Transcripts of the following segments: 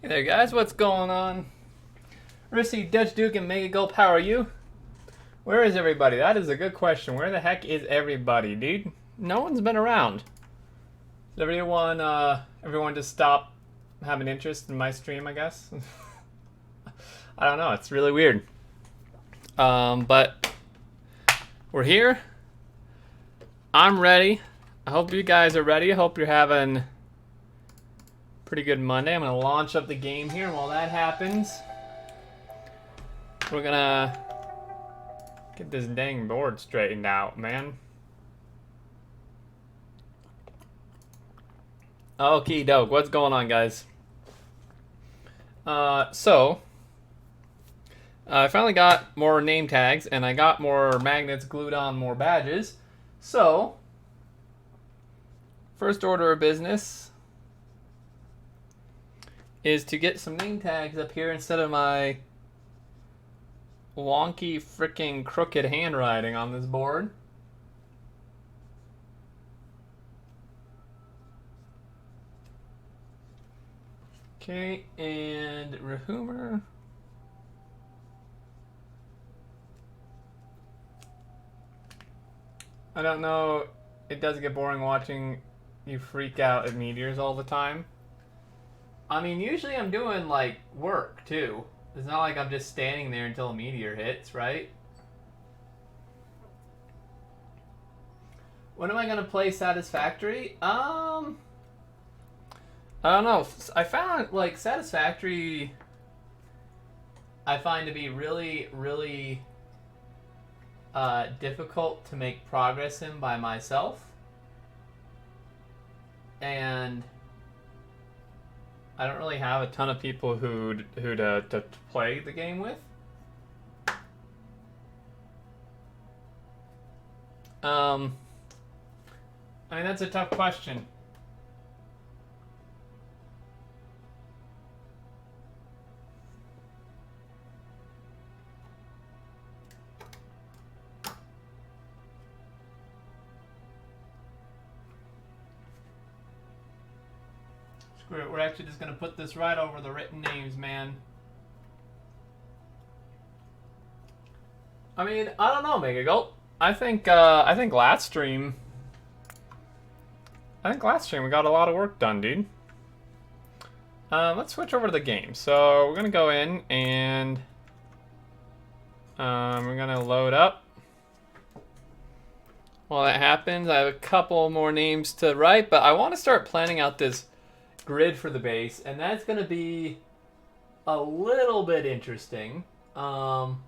Hey there, guys. What's going on? Rissy, Dutch Duke, and Mega Gulp, how are you? Where is everybody? That is a good question. Where the heck is everybody, dude? No one's been around. Did everyone just stop having interest in my stream, I guess? I don't know. It's really weird. But we're here. I'm ready. I hope you guys are ready. I hope you're having pretty good Monday. I'm gonna launch up the game here, and while that happens, we're gonna get this dang board straightened out, man. Okie doke, what's going on, guys? I finally got more name tags, and I got more magnets glued on more badges. So, first order of business is to get some name tags up here instead of my wonky freaking crooked handwriting on this board. Okay, and Rehumer. I don't know, it does get boring watching you freak out at meteors all the time. I mean, usually I'm doing, like, work, too. It's not like I'm just standing there until a meteor hits, right? When am I going to play Satisfactory? I don't know. I found, like, Satisfactory I find to be really, really difficult to make progress in by myself. And I don't really have a ton of people who to play the game with. I mean, that's a tough question. Screw it, we're actually just going to put this right over the written names, man. I mean, I don't know, Mega Gulp. I think last stream we got a lot of work done, dude. Let's switch over to the game. So we're gonna go in and we're gonna load up. While that happens, I have a couple more names to write, but I want to start planning out this grid for the base, and that's gonna be a little bit interesting. I'm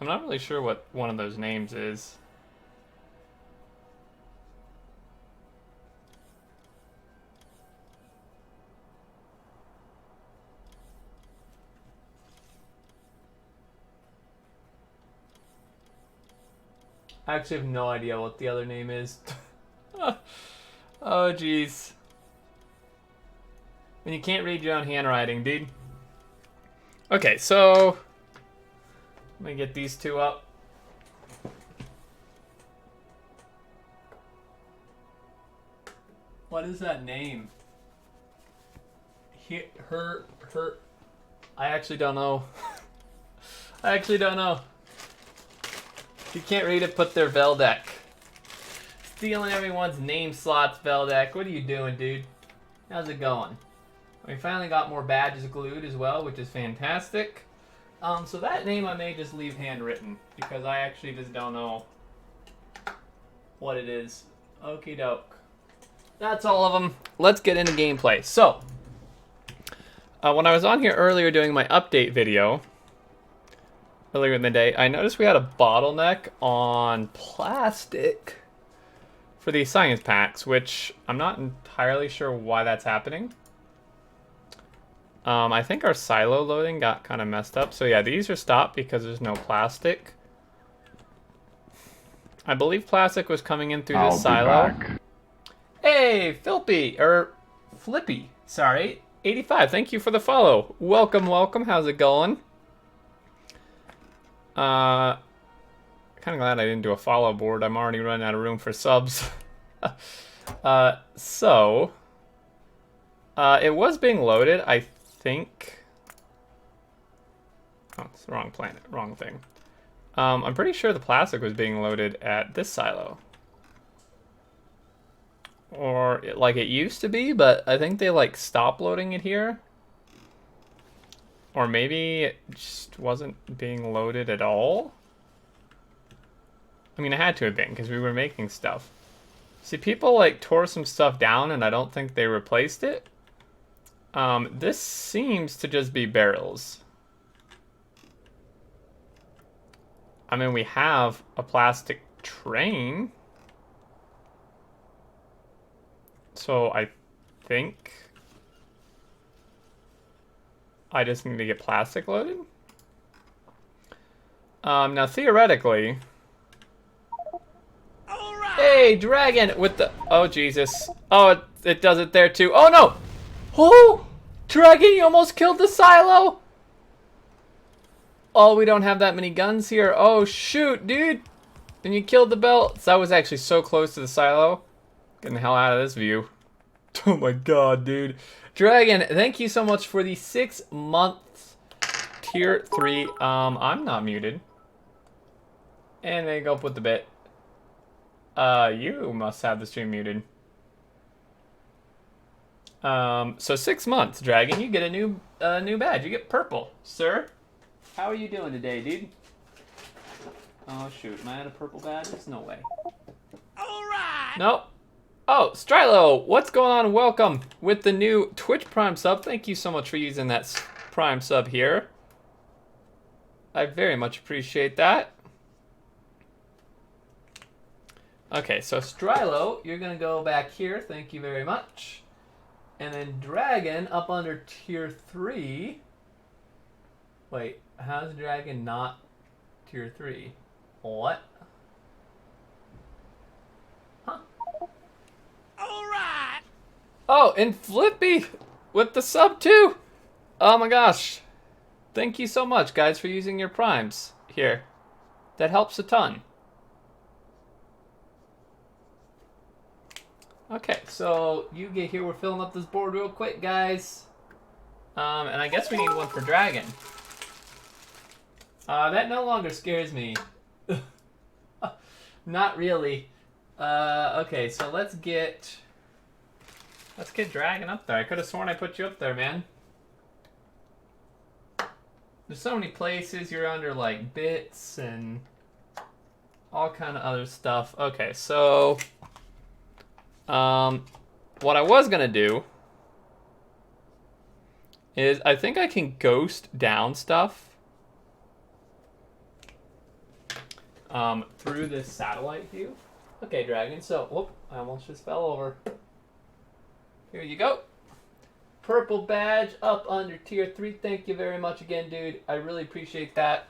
not really sure what one of those names is. I actually have no idea what the other name is. Oh, jeez. When you can't read your own handwriting, dude. Okay, so let me get these two up. What is that name? Her. I actually don't know. I actually don't know. If you can't read it, put their Veldeck. Stealing everyone's name slots, Veldeck. What are you doing, dude? How's it going? We finally got more badges glued as well, which is fantastic. So that name I may just leave handwritten, because I actually just don't know what it is. Okie doke. That's all of them. Let's get into gameplay. So, when I was on here earlier doing my update video, earlier in the day, I noticed we had a bottleneck on plastic for these science packs, which I'm not entirely sure why that's happening. I think our silo loading got kind of messed up. So yeah, these are stopped because there's no plastic. I believe plastic was coming in through this silo. Back. Hey, Flippy, sorry, 85, thank you for the follow. Welcome, welcome, how's it going? Kind kind of glad I didn't do a follow board. I'm already running out of room for subs. It was being loaded, I think. Oh, it's the wrong planet, wrong thing. I'm pretty sure the plastic was being loaded at this silo. Or like it used to be, but I think they like stopped loading it here. Or maybe it just wasn't being loaded at all. I mean, it had to have been because we were making stuff. See, people like tore some stuff down and I don't think they replaced it. This seems to just be barrels. I mean, we have a plastic train. So I think I just need to get plastic loaded. Now theoretically, hey, dragon with the, oh Jesus. Oh, it does it there too. Oh no! Oh! Dragon, you almost killed the silo! Oh, we don't have that many guns here. Oh shoot, dude! And you killed the belt. That was actually so close to the silo. Getting the hell out of this view. Oh my god, dude. Dragon, thank you so much for the 6 months tier 3. I'm not muted. And then go up with the bit. You must have the stream muted. So 6 months, Dragon. You get a new badge. You get purple, sir. How are you doing today, dude? Oh shoot, am I at a purple badge? There's no way. Alright! Nope. Oh, Strilo, what's going on? Welcome with the new Twitch Prime sub. Thank you so much for using that Prime sub here. I very much appreciate that. Okay, so Strilo, you're gonna go back here. Thank you very much. And then Dragon up under tier 3. Wait, how's Dragon not tier 3? What? Huh? Alright! Oh, and Flippy with the sub too! Oh my gosh. Thank you so much, guys, for using your primes here. That helps a ton. Okay, so you get here. We're filling up this board real quick, guys. And I guess we need one for Dragon. That no longer scares me. Not really. Okay, so let's get Dragon up there. I could have sworn I put you up there, man. There's so many places you're under, like bits and all kind of other stuff. Okay, so what I was gonna do is I think I can ghost down stuff through this satellite view. Okay, Dragon, so, whoop, I almost just fell over. Here you go. Purple badge up under tier 3. Thank you very much again, dude. I really appreciate that.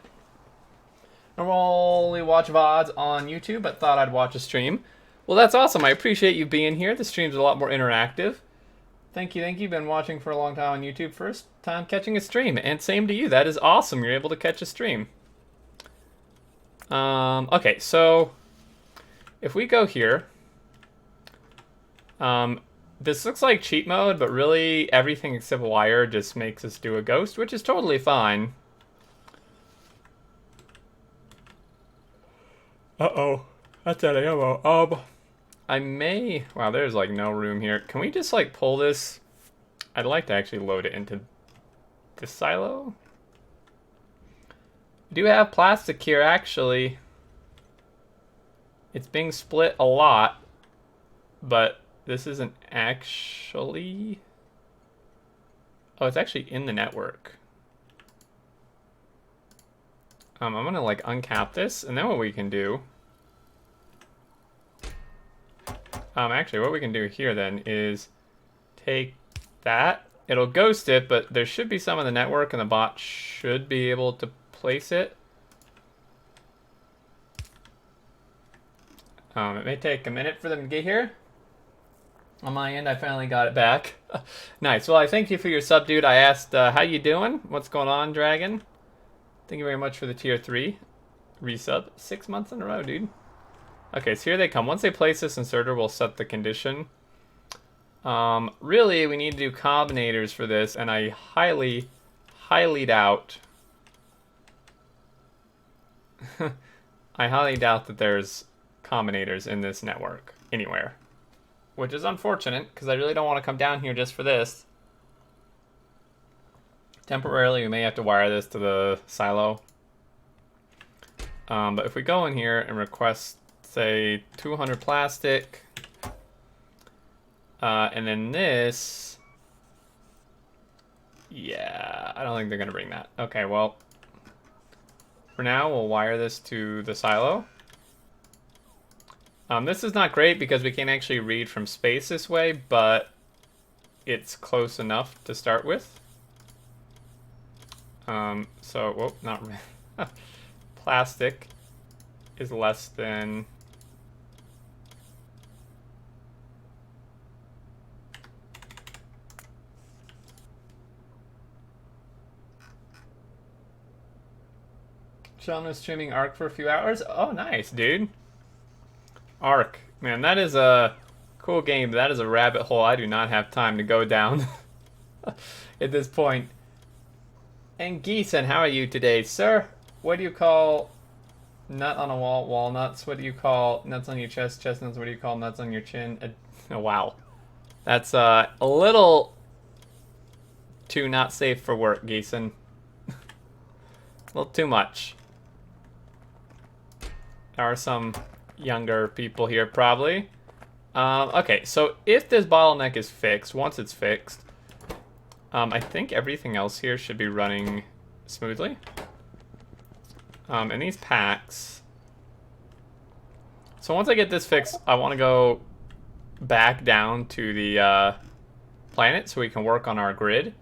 Normally watch VODs on YouTube, but thought I'd watch a stream. Well, that's awesome. I appreciate you being here. The stream's a lot more interactive. Thank you, thank you. Been watching for a long time on YouTube. First time catching a stream. And same to you. That is awesome. You're able to catch a stream. Okay, so if we go here, this looks like cheat mode, but really everything except wire just makes us do a ghost, which is totally fine. Uh-oh. That's out of ammo. I may... Wow, there's like no room here. Can we just like pull this? I'd like to actually load it into this silo. We do have plastic here, actually. It's being split a lot, but this isn't actually... Oh, it's actually in the network. I'm gonna like uncap this, and then what we can do... actually, what we can do here then is take that. It'll ghost it, but there should be some in the network, and the bot should be able to place it. It may take a minute for them to get here. On my end, I finally got it back. Nice. Well, I thank you for your sub, dude. I asked, how you doing? What's going on, Dragon? Thank you very much for the tier 3. Resub 6 months in a row, dude. Okay, so here they come. Once they place this inserter, we'll set the condition. Really, we need to do combinators for this, and I highly, highly doubt. I highly doubt that there's combinators in this network anywhere, which is unfortunate because I really don't want to come down here just for this. Temporarily, we may have to wire this to the silo. But if we go in here and request, say, 200 plastic, and then this, yeah, I don't think they're going to bring that. Okay, well, for now, we'll wire this to the silo. This is not great because we can't actually read from space this way, but it's close enough to start with. So, whoop, not plastic is less than Sean was streaming Ark for a few hours. Oh, nice, dude. Ark, man, that is a cool game. That is a rabbit hole I do not have time to go down at this point. And Geeson, how are you today, sir? What do you call nut on a wall? Walnuts. What do you call nuts on your chest? Chestnuts. What do you call nuts on your chin? Oh, wow. That's a little too not safe for work, Geeson. A little too much. There are some younger people here, probably. Okay, so if this bottleneck is fixed, once it's fixed, I think everything else here should be running smoothly. And these packs. So once I get this fixed, I want to go back down to the planet so we can work on our grid.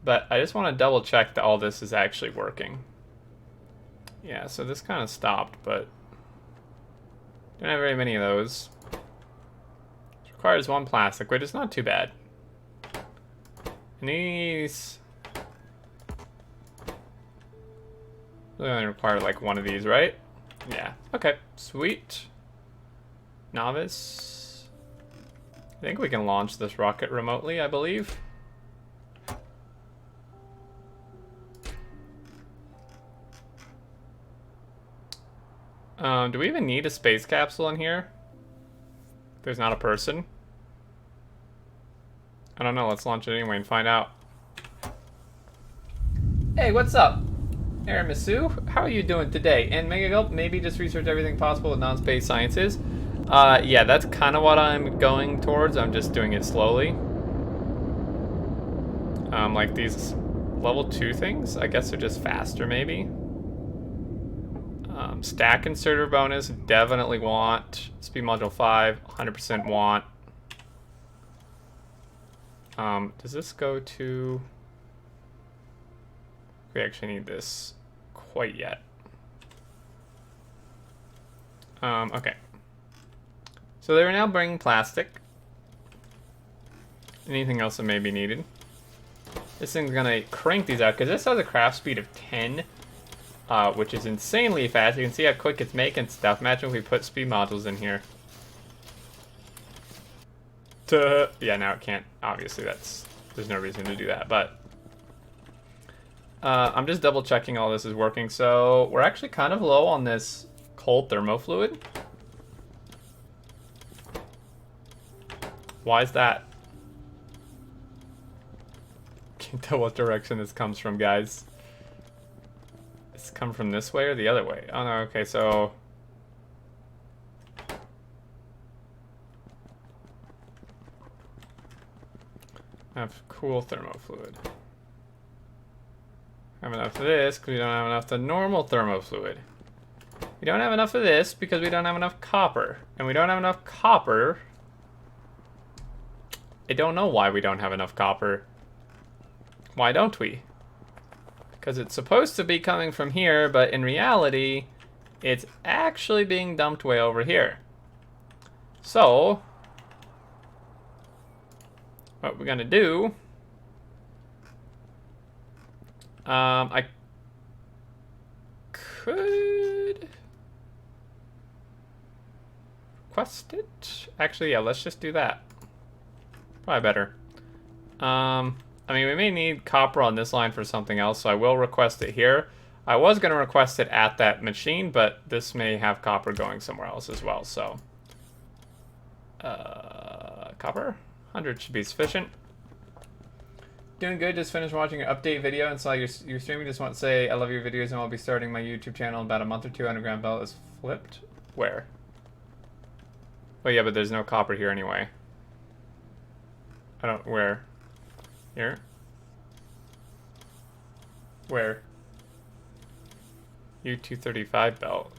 But I just want to double check that all this is actually working. Yeah, so this kind of stopped, but don't have very many of those. It requires 1 plastic, which is not too bad. And these really only require like 1 of these, right? Yeah. Okay. Sweet. Novice. I think we can launch this rocket remotely, I believe. Do we even need a space capsule in here? There's not a person. I don't know, let's launch it anyway and find out. Hey, what's up? Aramisu, how are you doing today? And Megagulp, maybe just research everything possible with non-space sciences. Yeah, that's kind of what I'm going towards. I'm just doing it slowly. Like these level 2 things, I guess they're just faster maybe. Stack inserter bonus, definitely want. Speed module 5, 100% want. Does this go to... We actually need this quite yet. Okay. So they are now bringing plastic. Anything else that may be needed. This thing's gonna crank these out, because this has a craft speed of 10. Which is insanely fast. You can see how quick it's making stuff. Imagine if we put speed modules in here. Yeah, now it can't. Obviously, there's no reason to do that. But I'm just double checking all this is working. So we're actually kind of low on this cold thermofluid. Why is that? Can't tell what direction this comes from, guys. It's come from this way or the other way? Oh no, okay, so... I have cool thermofluid. I have enough of this because we don't have enough of the normal thermofluid. We don't have enough of this because we don't have enough copper. And we don't have enough copper. I don't know why we don't have enough copper. Why don't we? Because it's supposed to be coming from here, but in reality, it's actually being dumped way over here. So, what we're gonna do, I could good. Request it. Actually, yeah, let's just do that. Probably better. I mean, we may need copper on this line for something else, so I will request it here. I was going to request it at that machine, but this may have copper going somewhere else as well, so. Copper? 100 should be sufficient. Doing good, just finished watching an update video and saw your streaming. Just want to say I love your videos and I'll be starting my YouTube channel in about a month or two. Underground belt is flipped. Where? Oh yeah, but there's no copper here anyway. I don't, where? Here? Where? U235 belt.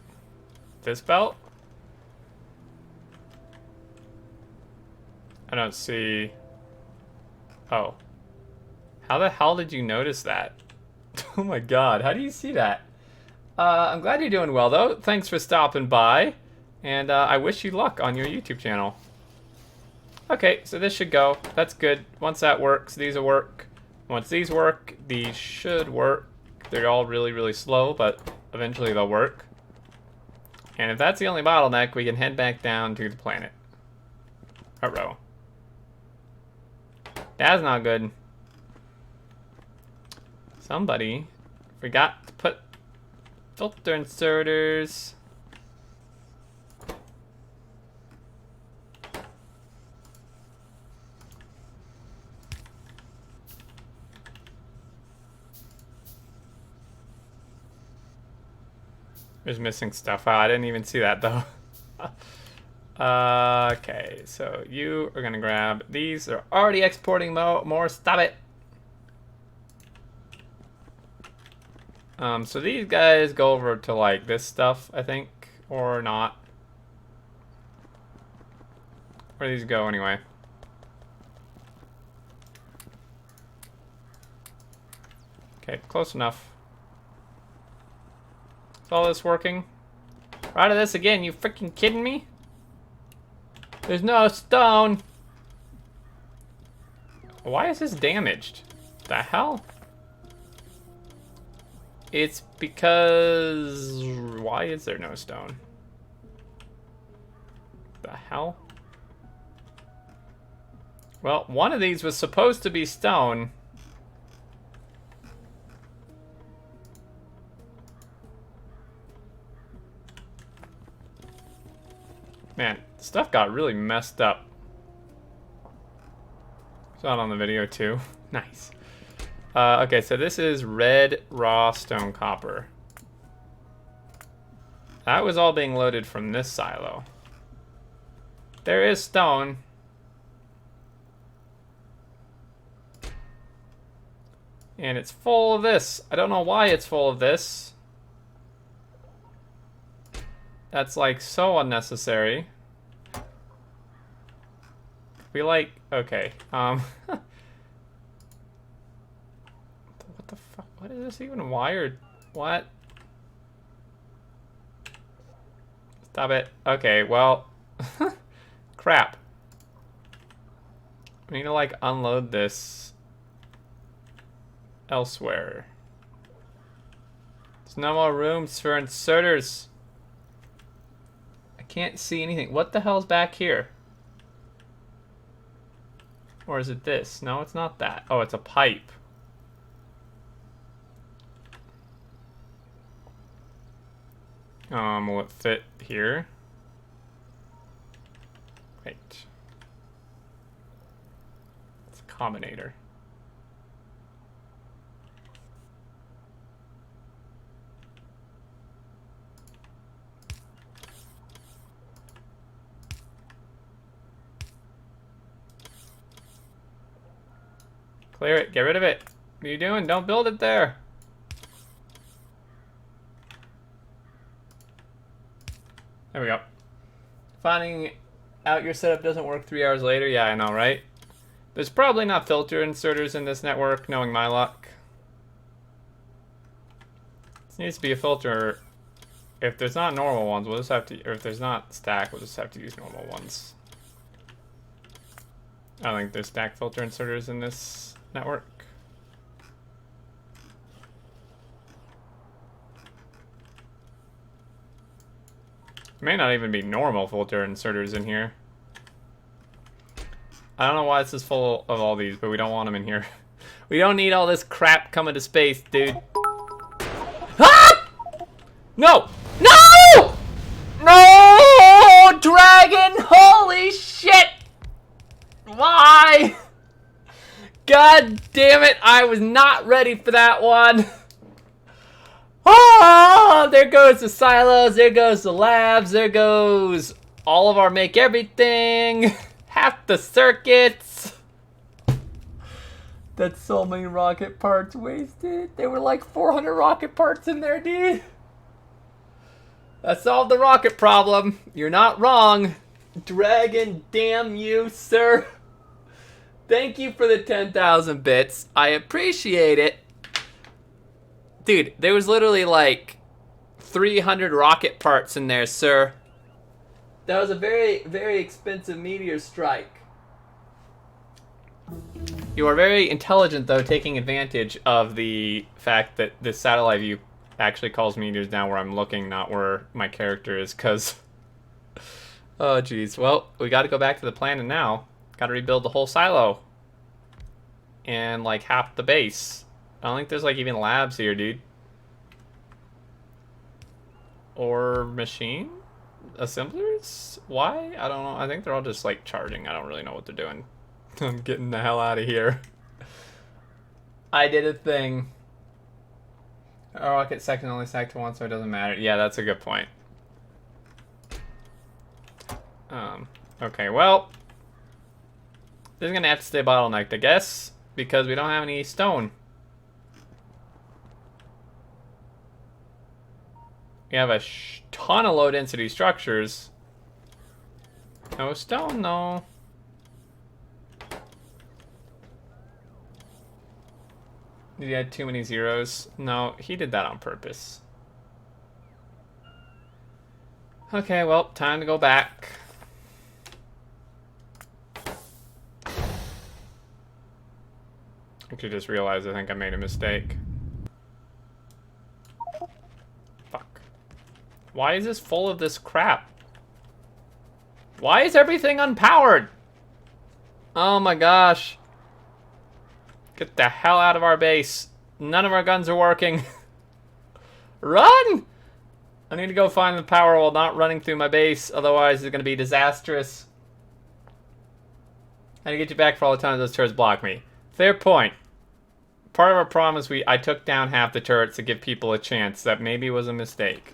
This belt? I don't see... Oh. How the hell did you notice that? Oh my god, how do you see that? I'm glad you're doing well though. Thanks for stopping by. And I wish you luck on your YouTube channel. Okay, so this should go. That's good. Once that works, these will work. Once these work, these should work. They're all really, really slow, but eventually they'll work. And if that's the only bottleneck, we can head back down to the planet. Uh-oh. That's not good. Somebody forgot to put filter inserters. There's missing stuff. Oh, I didn't even see that though. Okay, so you are gonna grab these. They're already exporting more. Stop it. So these guys go over to like this stuff, I think, or not. Where do these go anyway? Okay, close enough. Is all this working? We're out of this again, you freaking kidding me? There's no stone. Why is this damaged? The hell? It's because... Why is there no stone? The hell? Well, one of these was supposed to be stone. Man, stuff got really messed up. Saw it on the video too. Nice. Okay, so this is red raw stone copper. That was all being loaded from this silo. There is stone. And it's full of this. I don't know why it's full of this. That's like so unnecessary. We like, okay. What the fuck? What is this even wired? What? Stop it. Okay, well. Crap. We need to like unload this elsewhere. There's no more rooms for inserters. I can't see anything. What the hell's back here? Or is it this? No, it's not that. Oh, it's a pipe. Will it fit here? Wait. It's a combinator. Clear it. Get rid of it. What are you doing? Don't build it there. There we go. Finding out your setup doesn't work 3 hours later. Yeah, I know, right? There's probably not filter inserters in this network, knowing my luck. This needs to be a filter. If there's not normal ones, we'll just have to, or if there's not stack, we'll just have to use normal ones. I don't think there's stack filter inserters in this network. It may not even be normal filter inserters in here. I don't know why this is full of all these, but we don't want them in here. We don't need all this crap coming to space, dude. Ah! No! No! No! Dragon! Holy shit! Why? God damn it, I was not ready for that one. Oh, there goes the silos, there goes the labs, there goes all of our make everything, half the circuits. That's so many rocket parts wasted. There were like 400 rocket parts in there, dude. That solved the rocket problem. You're not wrong. Dragon, damn you, sir. Thank you for the 10,000 bits. I appreciate it. Dude, there was literally like 300 rocket parts in there, sir. That was a very, very expensive meteor strike. You are very intelligent, though, taking advantage of the fact that this satellite view actually calls meteors down where I'm looking, not where my character is, because... Oh, jeez. Well, we got to go back to the planet now. Got to rebuild the whole silo. And, like, half the base. I don't think there's, like, even labs here, dude. Or machine? Assemblers? Why? I don't know. I think they're all just, like, charging. I don't really know what they're doing. I'm getting the hell out of here. I did a thing. A rocket second only stacked to one, so it doesn't matter. Yeah, that's a good point. Okay, well. This is going to have to stay bottlenecked, I guess. Because we don't have any stone. We have a ton of low density structures. No stone, though. Did he add too many zeros? No, he did that on purpose. Okay, well, time to go back. I just realized I think I made a mistake. Fuck. Why is this full of this crap? Why is everything unpowered? Oh my gosh. Get the hell out of our base. None of our guns are working. Run! I need to go find the power while not running through my base. Otherwise, it's going to be disastrous. I need to get you back for all the time those turrets block me. Fair point. Part of our promise, I took down half the turrets to give people a chance. That maybe was a mistake.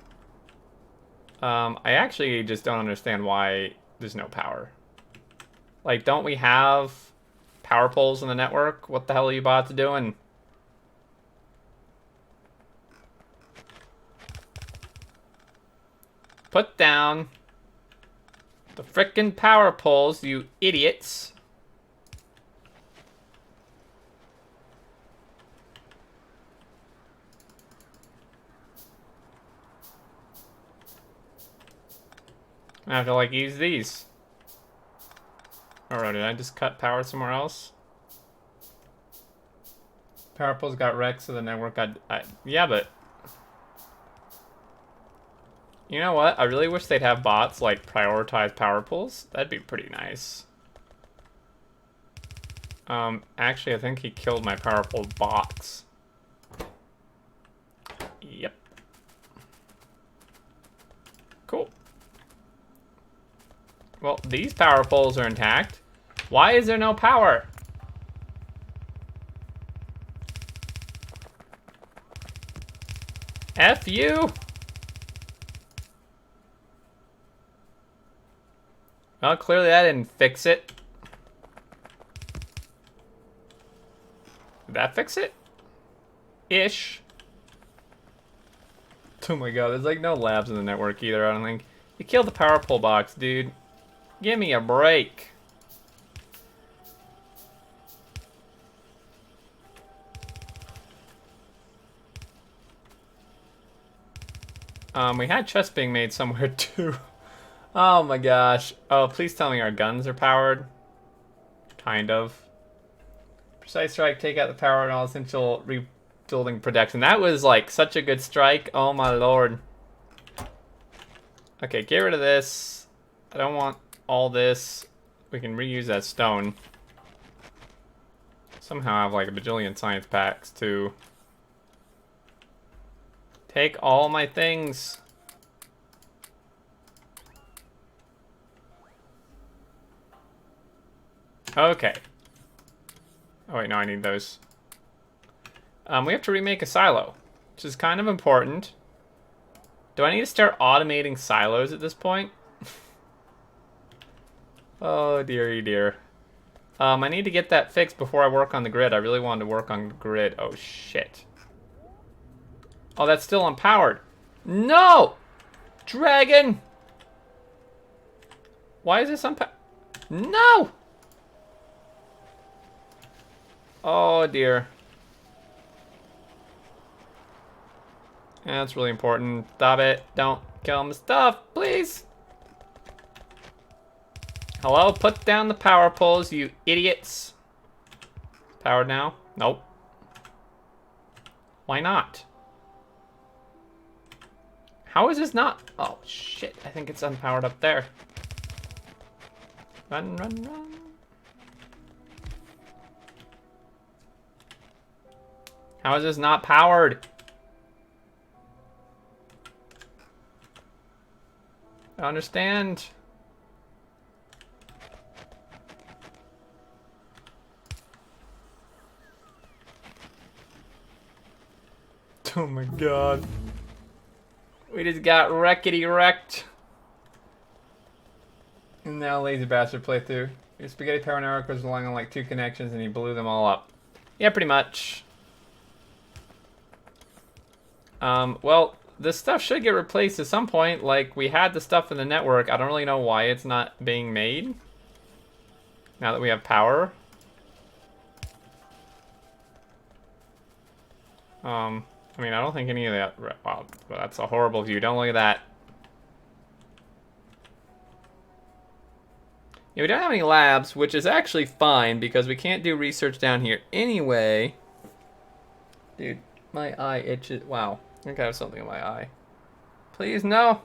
I actually just don't understand why there's no power. Like, don't we have power poles in the network? What the hell are you bots doing? Put down the frickin' power poles, you idiots. I have to, like, use these. Alright, did I just cut power somewhere else? Power poles got wrecked, so the network got... yeah, but... You know what? I really wish they'd have bots, like, prioritize power poles. That'd be pretty nice. Actually, I think he killed my power pole box. Yep. Cool. Well, these power poles are intact. Why is there no power? F you! Well, clearly that didn't fix it. Did that fix it? Ish. Oh my god, there's like no labs in the network either, I don't think. You killed the power pole box, dude. Give me a break. We had chests being made somewhere too. Oh my gosh. Oh, please tell me our guns are powered. Kind of. Precise strike, take out the power and all essential rebuilding protection. That was like such a good strike. Oh my lord. Okay, get rid of this. I don't want all this. We can reuse that stone. Somehow I have like a bajillion science packs too. Take all my things. Okay. Oh wait, no, I need those. We have to remake a silo, which is kind of important. Do I need to start automating silos at this point? Oh, dearie dear. I need to get that fixed before I work on the grid. I really wanted to work on the grid. Oh, shit. Oh, that's still unpowered. No! Dragon! Why is this unpowered? No! Oh, dear. Yeah, that's really important. Stop it. Don't kill my stuff, please. Hello? Put down the power poles, you idiots. Powered now? Nope. Why not? How is this not? Oh, shit. I think it's unpowered up there. Run, run, run. How is this not powered? I don't understand. Oh my god. We just got wreckety wrecked. And now lazy bastard playthrough. Your spaghetti power network was relying on like 2 connections and he blew them all up. Yeah, pretty much. Well, this stuff should get replaced at some point. Like, we had the stuff in the network. I don't really know why it's not being made. Now that we have power. I mean, I don't think any of that... Wow, that's a horrible view. Don't look at that. Yeah, we don't have any labs, which is actually fine because we can't do research down here anyway. Dude, my eye itches. Wow. I think I have something in my eye. Please, no.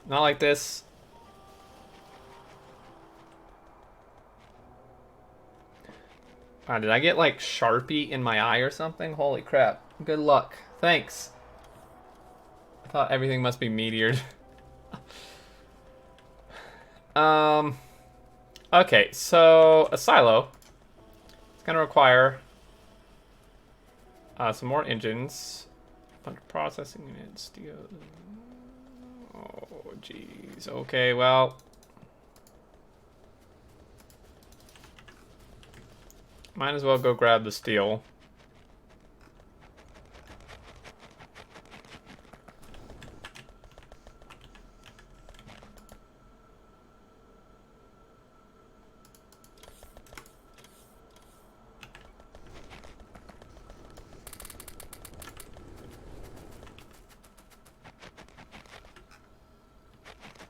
Not like this. Did I get like Sharpie in my eye or something? Holy crap. Good luck. Thanks. I thought everything must be meteored. Okay, so a silo. It's gonna require some more engines. A bunch of processing units. Steel. Oh, jeez. Okay, well. Might as well go grab the steel.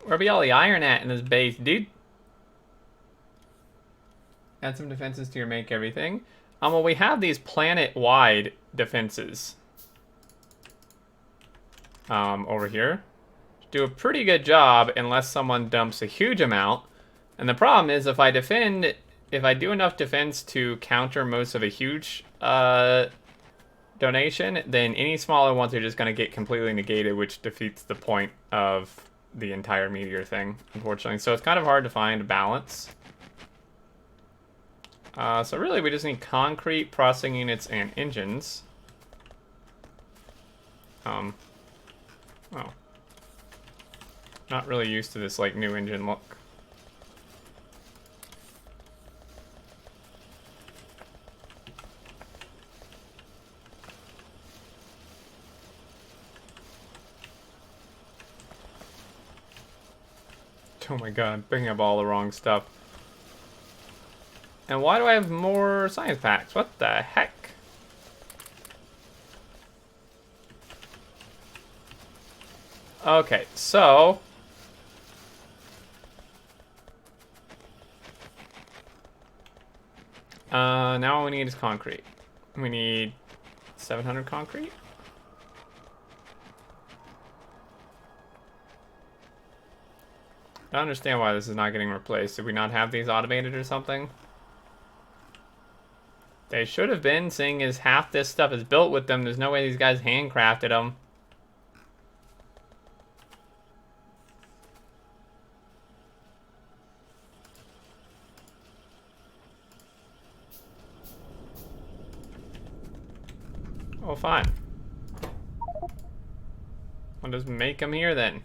Where be all the iron at in this base, dude? Add some defenses to your make everything. Well, we have these planet-wide defenses. Over here. Do a pretty good job unless someone dumps a huge amount. And the problem is if I do enough defense to counter most of a huge donation, then any smaller ones are just going to get completely negated, which defeats the point of the entire meteor thing, unfortunately. So it's kind of hard to find a balance. So really we just need concrete, processing units, and engines. Oh. Not really used to this like new engine look. Oh my god, I'm picking up all the wrong stuff. And why do I have more science packs? What the heck? Okay, so... now all we need is concrete. We need 700 concrete. don't understand why this is not getting replaced. Did we not have these automated or something? They should have been, seeing as half this stuff is built with them. There's no way these guys handcrafted them. Oh, fine. I'll just make them here then.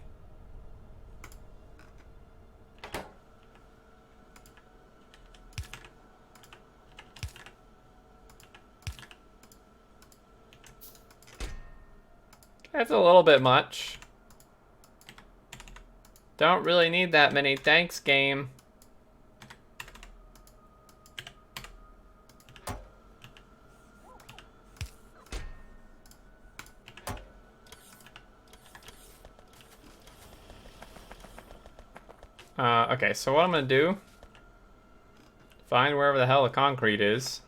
That's a little bit much. Don't really need that many. Thanks, game. Okay, so what I'm gonna do, find wherever the hell the concrete is.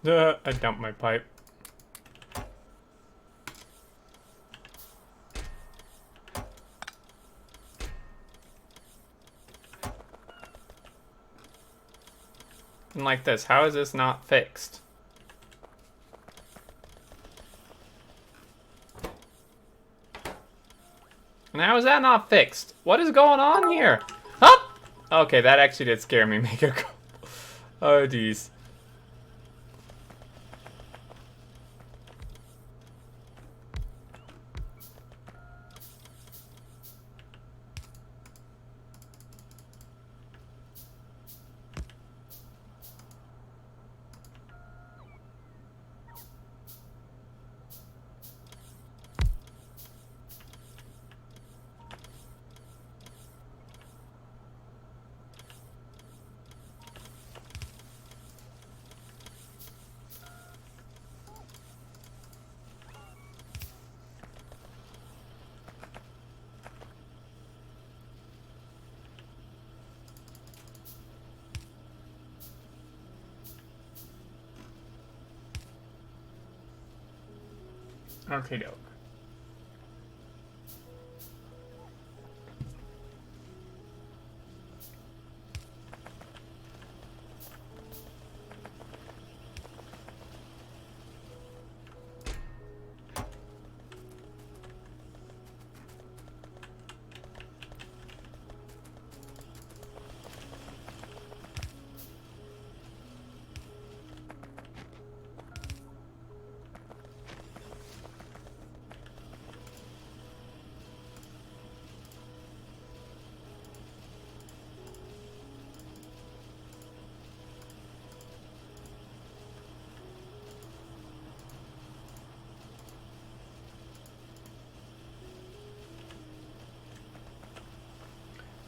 I dumped my pipe. And like this, how is this not fixed? And how is that not fixed? What is going on here? Huh? Okay, that actually did scare me. Make it go. Oh, geez. Okay, doke.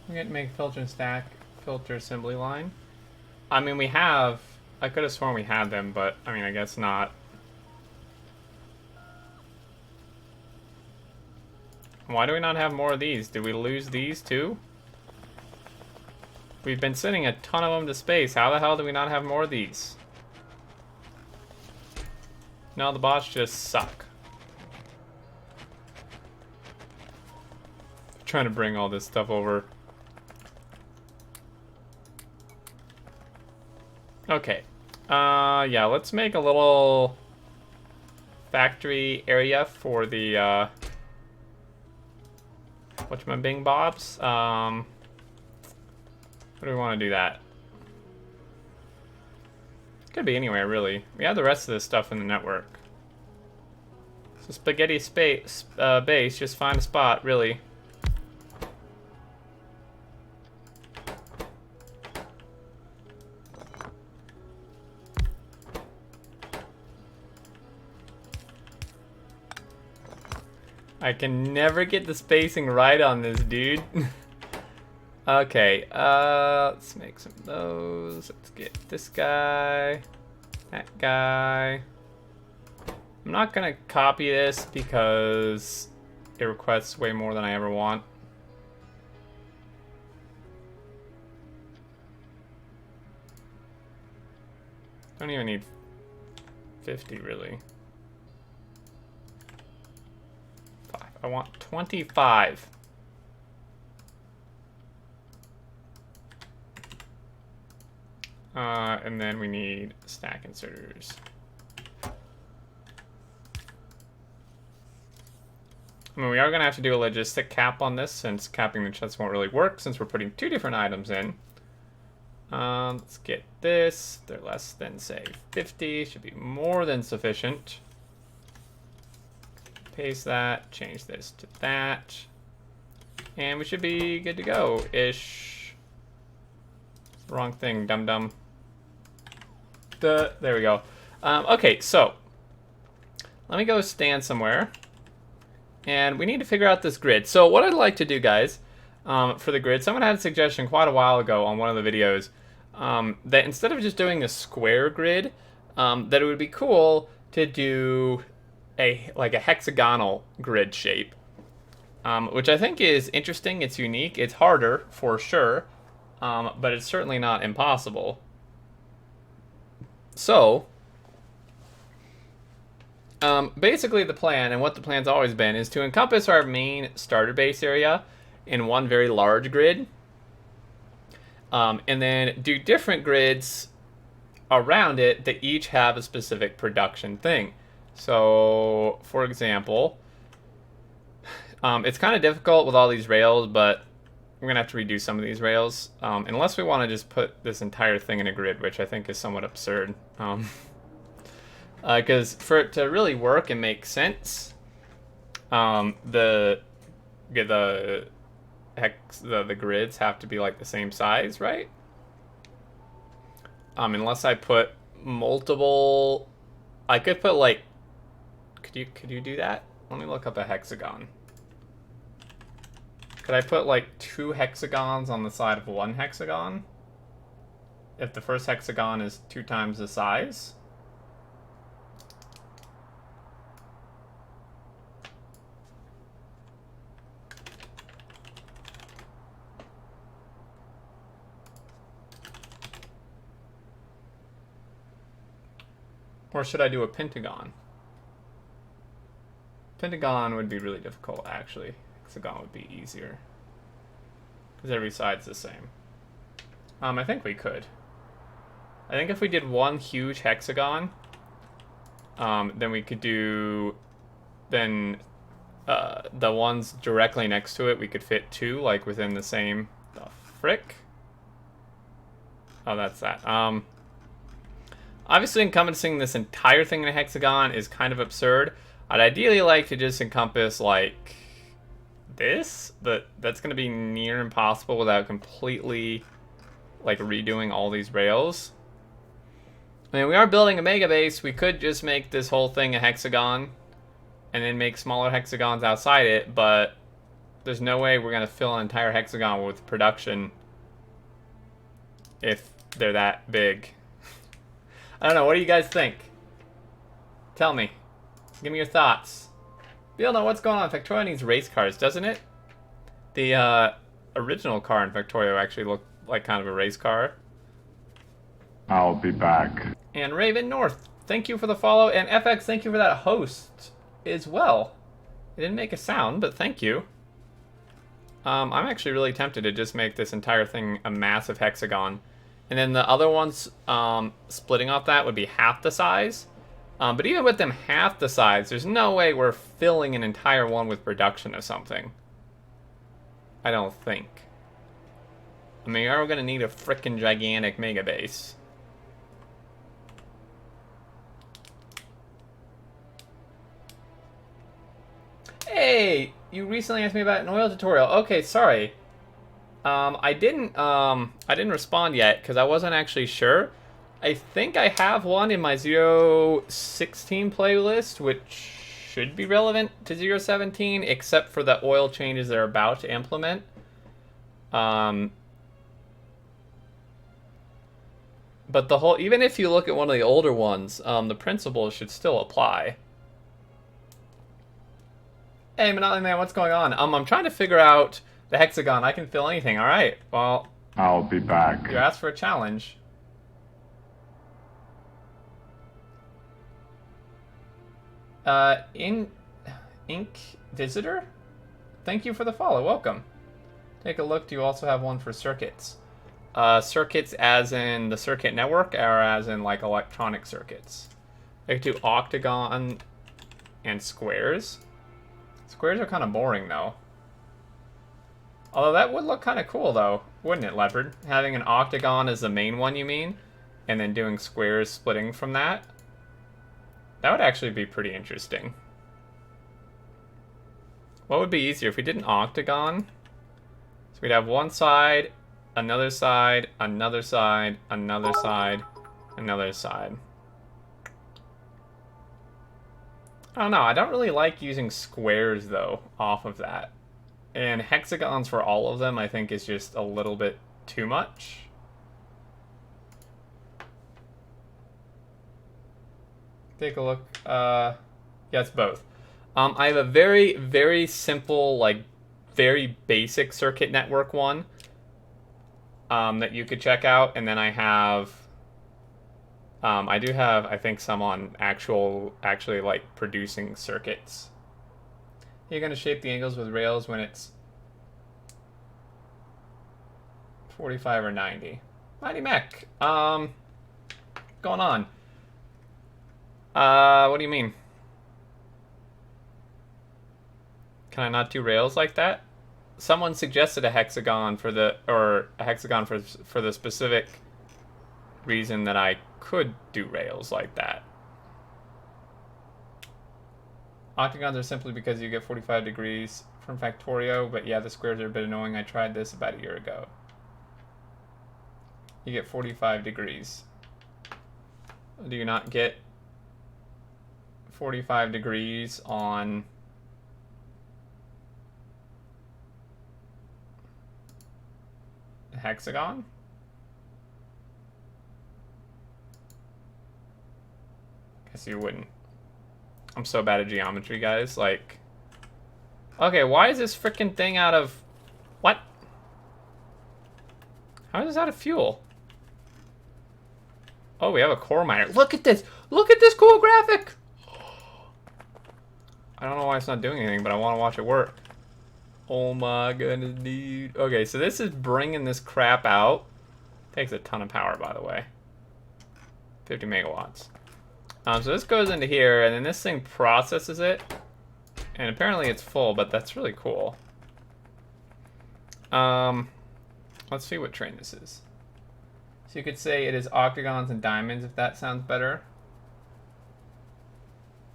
I'm gonna make filter and stack, filter assembly line. I mean, we have. I could have sworn we had them, but I mean, I guess not. Why do we not have more of these? Did we lose these too? We've been sending a ton of them to space. How the hell do we not have more of these? No, the bots just suck. Trying to bring all this stuff over. Okay. Yeah, let's make a little factory area for the, whatchamabing bobs. Where do we want to do that? Could be anywhere, really. We have the rest of this stuff in the network. So spaghetti space, base, just find a spot, really. I can never get the spacing right on this, dude. Okay, let's make some of those. Let's get this guy, that guy. I'm not gonna copy this because it requests way more than I ever want. Don't even need 50 really. 5. I want 25. And then we need stack inserters. I mean, we are going to have to do a logistic cap on this since capping the chests won't really work since we're putting 2 different items in. Let's get this. They're less than, say, 50. Should be more than sufficient. Paste that. Change this to that. And we should be good to go-ish. Wrong thing, dum-dum. There we go. Okay, so let me go stand somewhere. And we need to figure out this grid. So what I'd like to do, guys, for the grid, someone had a suggestion quite a while ago on one of the videos that instead of just doing a square grid, that it would be cool to do a hexagonal grid shape, which I think is interesting. It's unique. It's harder for sure, but it's certainly not impossible. So, basically the plan, and what the plan's always been, is to encompass our main starter base area in one very large grid, and then do different grids around it that each have a specific production thing. So, for example, it's kind of difficult with all these rails, but we're going to have to redo some of these rails, unless we want to just put this entire thing in a grid, which I think is somewhat absurd. Because for it to really work and make sense, the grids have to be like the same size, right? Unless I put multiple, I could put like, could you do that? Let me look up a hexagon. Could I put like 2 hexagons on the side of 1 hexagon? If the first hexagon is 2 times the size? Or should I do a pentagon? Pentagon would be really difficult, actually. Hexagon would be easier. Because every side's the same. I think we could. I think if we did 1 huge hexagon, then we could do... Then the ones directly next to it, we could fit 2, like within the same... The frick? Oh, that's that. Obviously, encompassing this entire thing in a hexagon is kind of absurd. I'd ideally like to just encompass, like, this, but that's going to be near impossible without completely, like, redoing all these rails. I mean, we are building a mega base. We could just make this whole thing a hexagon and then make smaller hexagons outside it, but there's no way we're going to fill an entire hexagon with production if they're that big. I don't know. What do you guys think? Tell me. Give me your thoughts. We all know what's going on. Factorio needs race cars, doesn't it? The original car in Factorio actually looked like kind of a race car. I'll be back. And Raven North, thank you for the follow. And FX, thank you for that host as well. It didn't make a sound, but thank you. I'm actually really tempted to just make this entire thing a massive hexagon. And then the other ones splitting off that would be half the size. But even with them half the size, there's no way we're filling an entire one with production of something. I don't think. I mean, we are going to need a frickin' gigantic mega base. Hey, you recently asked me about an oil tutorial. Okay, sorry. I didn't respond yet because I wasn't actually sure. I think I have one in my 016 playlist, which should be relevant to 017, except for the oil changes they're about to implement. But the whole, even if you look at one of the older ones, the principles should still apply. Hey, Monopoly Man, what's going on? I'm trying to figure out the hexagon. I can fill anything. All right. Well, I'll be back. you asked for a challenge. Ink Visitor? Thank you for the follow. Welcome. Take a look. Do you also have one for circuits? Circuits as in the circuit network, or as in like electronic circuits? I could do octagon and squares. Squares are kind of boring though. Although that would look kind of cool though, wouldn't it, Leopard? Having an octagon as the main one, you mean? And then doing squares splitting from that? That would actually be pretty interesting. What would be easier if we did an octagon? So we'd have one side, another side, another side, another side, another side. I don't know, I don't really like using squares though off of that. And hexagons for all of them I think is just a little bit too much. Take a look. Yeah, it's both. I have a very, very simple, like, very basic circuit network one that you could check out. And then I have, I do have, I think, some on actually, like, producing circuits. You're going to shape the angles with rails when it's 45 or 90. Mighty Mech. Going on. What do you mean? Can I not do rails like that? Someone suggested a hexagon for the, or a hexagon for the specific reason that I could do rails like that. Octagons are simply because you get 45 degrees from Factorio, but yeah, the squares are a bit annoying. I tried this about a year ago. You get 45 degrees. Do you not get 45 degrees on hexagon? Guess you wouldn't. I'm so bad at geometry, guys. Like, okay, why is this freaking thing out of, what? How is this out of fuel? Oh, we have a core miner. Look at this! Look at this cool graphic! I don't know why it's not doing anything, but I want to watch it work. Oh my goodness, dude. Okay, so this is bringing this crap out. Takes a ton of power, by the way. 50 megawatts. So this goes into here, and then this thing processes it. And apparently it's full, but that's really cool. Let's see what train this is. So you could say it is octagons and diamonds, if that sounds better.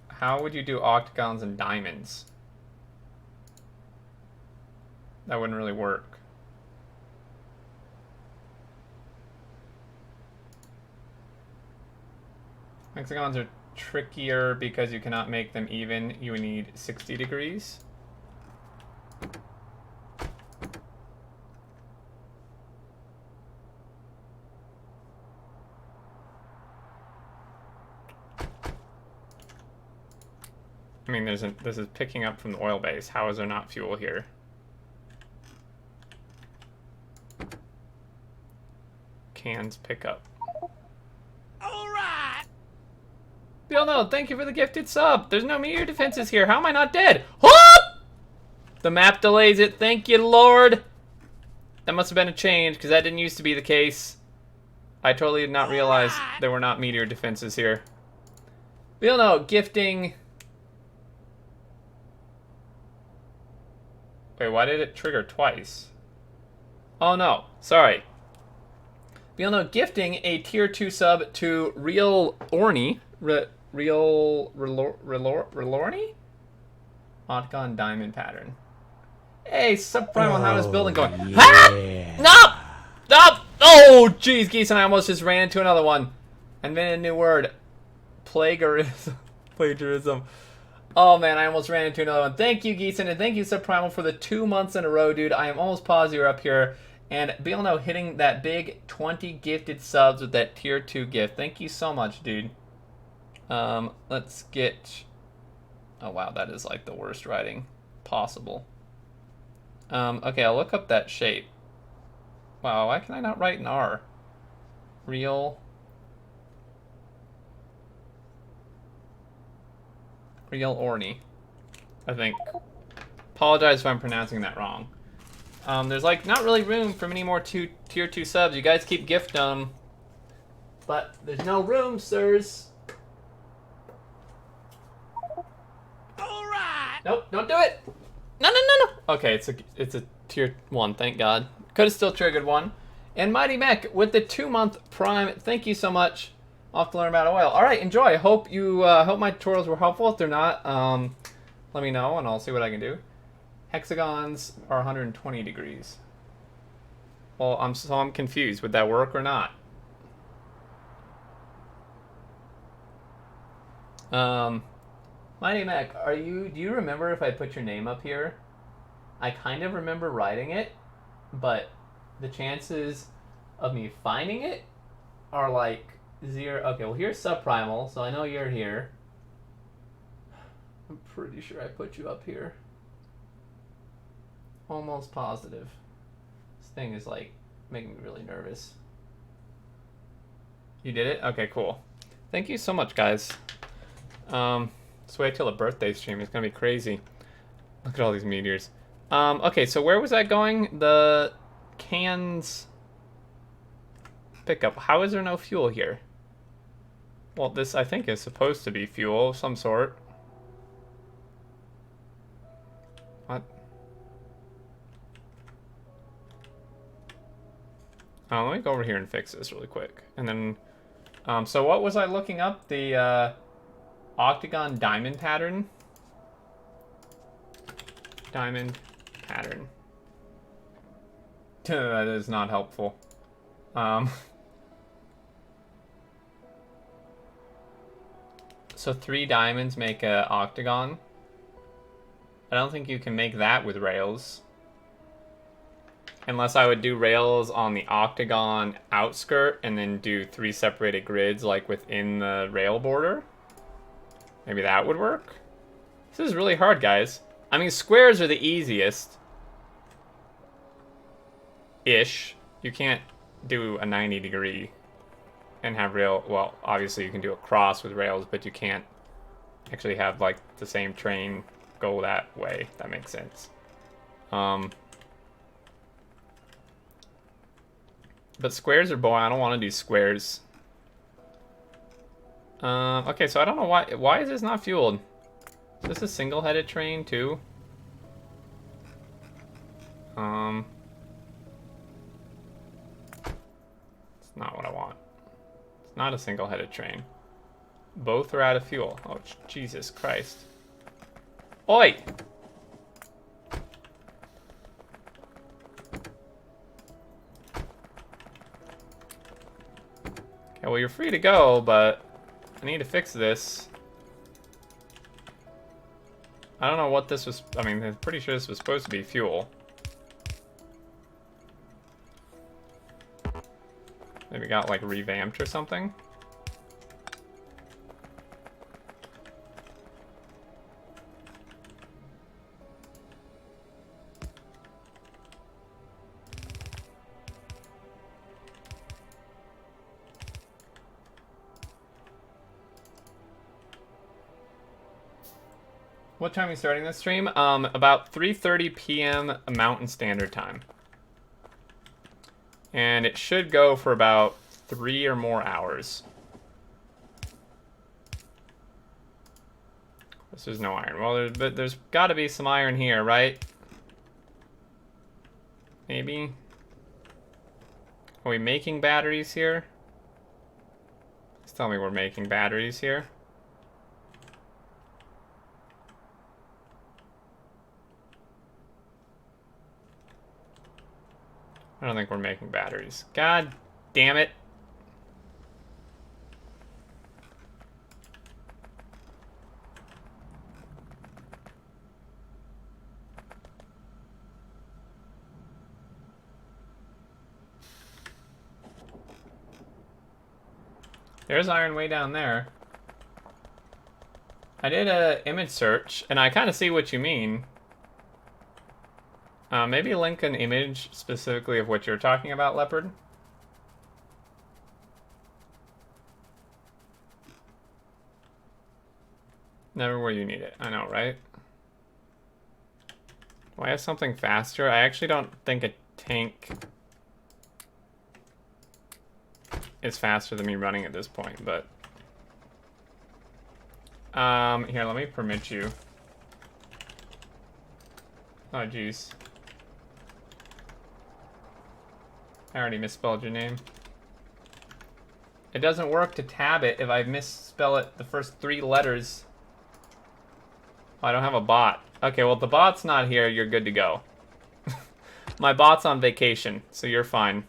How would you do octagons and diamonds? That wouldn't really work. Hexagons are trickier because you cannot make them even. You would need 60 degrees. I mean, this is picking up from the oil base. How is there not fuel here? Cans pick up. Alright! Bill, no, thank you for the gifted sub. There's no meteor defenses here. How am I not dead? Whoop! The map delays it. Thank you, Lord. That must have been a change, because that didn't used to be the case. I totally did not realize there were not meteor defenses here. Bill, no, gifting. Wait, why did it trigger twice? Oh no, sorry. You'll know gifting a tier 2 sub to Real Orny. Real Relorny? Octagon diamond pattern. Hey, subprimal, how is building going? Yeah. Ah! No! No! Oh, jeez, Geese, and I almost just ran into another one. Invented a new word. Plagiarism. Plagiarism. Oh man, I almost ran into another one. Thank you, Geeson, and thank you, Subprimal, for the 2 months in a row, dude. I am almost positive you're up here. And Bealno hitting that big 20 gifted subs with that tier 2 gift. Thank you so much, dude. Let's get... Oh wow, that is like the worst writing. possible. Okay, I'll look up that shape. Wow, why can I not write an R? Real Orny, I think. Apologize if I'm pronouncing that wrong. There's like not really room for many more tier 2 subs. You guys keep gifting them, but there's no room, sirs. All right. Nope, don't do it. No. Okay, it's a tier 1. Thank God. Could have still triggered one. And Mighty Mech with the 2-month Prime. Thank you so much. I'll have to learn about oil. All right, enjoy. Hope you hope my tutorials were helpful. If they're not, let me know and I'll see what I can do. Hexagons are 120 degrees. Well, I'm confused. Would that work or not? Mighty Mech, do you remember if I put your name up here? I kind of remember writing it, but the chances of me finding it are like 0. Okay, well here's subprimal, so I know you're here. I'm pretty sure I put you up here. Almost positive. This thing is like making me really nervous. You did it? Okay, cool. Thank you so much, guys. Let's wait till a birthday stream. It's gonna be crazy. Look at all these meteors. Okay, so where was that going? The cans pickup. How is there no fuel here? Well, this I think is supposed to be fuel of some sort. What? Oh, let me go over here and fix this really quick. And then, so what was I looking up? The octagon diamond pattern. Diamond pattern. That is not helpful. So 3 diamonds make a octagon. I don't think you can make that with rails. Unless I would do rails on the octagon outskirt and then do 3 separated grids like within the rail border. Maybe that would work. This is really hard, guys. I mean, squares are the easiest. Ish. You can't do a 90 degree and have rail. Well, obviously you can do a cross with rails, but you can't actually have like the same train go that way. That makes sense. But squares are boring. I don't want to do squares. Okay, so I don't know why is this not fueled? Is this a single-headed train too? It's not what I want. It's not a single-headed train. Both are out of fuel. Oh, Jesus Christ. Oi! Okay, well, you're free to go, but I need to fix this. I don't know what this was. I mean, I'm pretty sure this was supposed to be fuel. Maybe got like revamped or something. What time are you starting this stream? About 3:30 p.m. Mountain Standard Time. And it should go for about 3 or more hours. This is no iron. Well, there's got to be some iron here, right? Maybe. Are we making batteries here? Please tell me we're making batteries here. I don't think we're making batteries. God damn it. There's iron way down there. I did a image search, and I kind of see what you mean. Maybe link an image specifically of what you're talking about, Leopard. Never where you need it. I know, right? Do I have something faster? I actually don't think a tank is faster than me running at this point, but... here, let me permit you. Oh, jeez. I already misspelled your name. It doesn't work to tab it if I misspell it the first 3 letters. Oh, I don't have a bot. Okay, well, if the bot's not here, you're good to go. My bot's on vacation, so you're fine.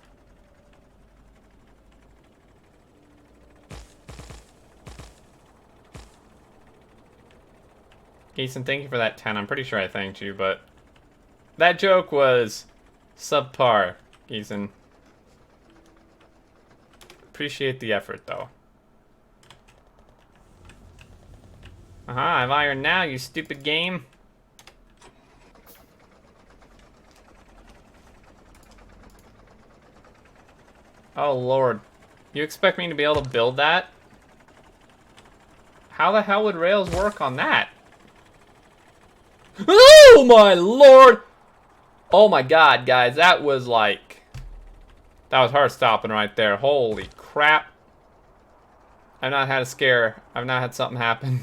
Jason, thank you for that 10. I'm pretty sure I thanked you, but... that joke was subpar, Jason. Appreciate the effort, though. I have iron now, you stupid game. Oh, Lord. You expect me to be able to build that? How the hell would rails work on that? Oh, my Lord! Oh, my God, guys. That was like... that was hard stopping right there. Holy crap. I've not had a scare. I've not had something happen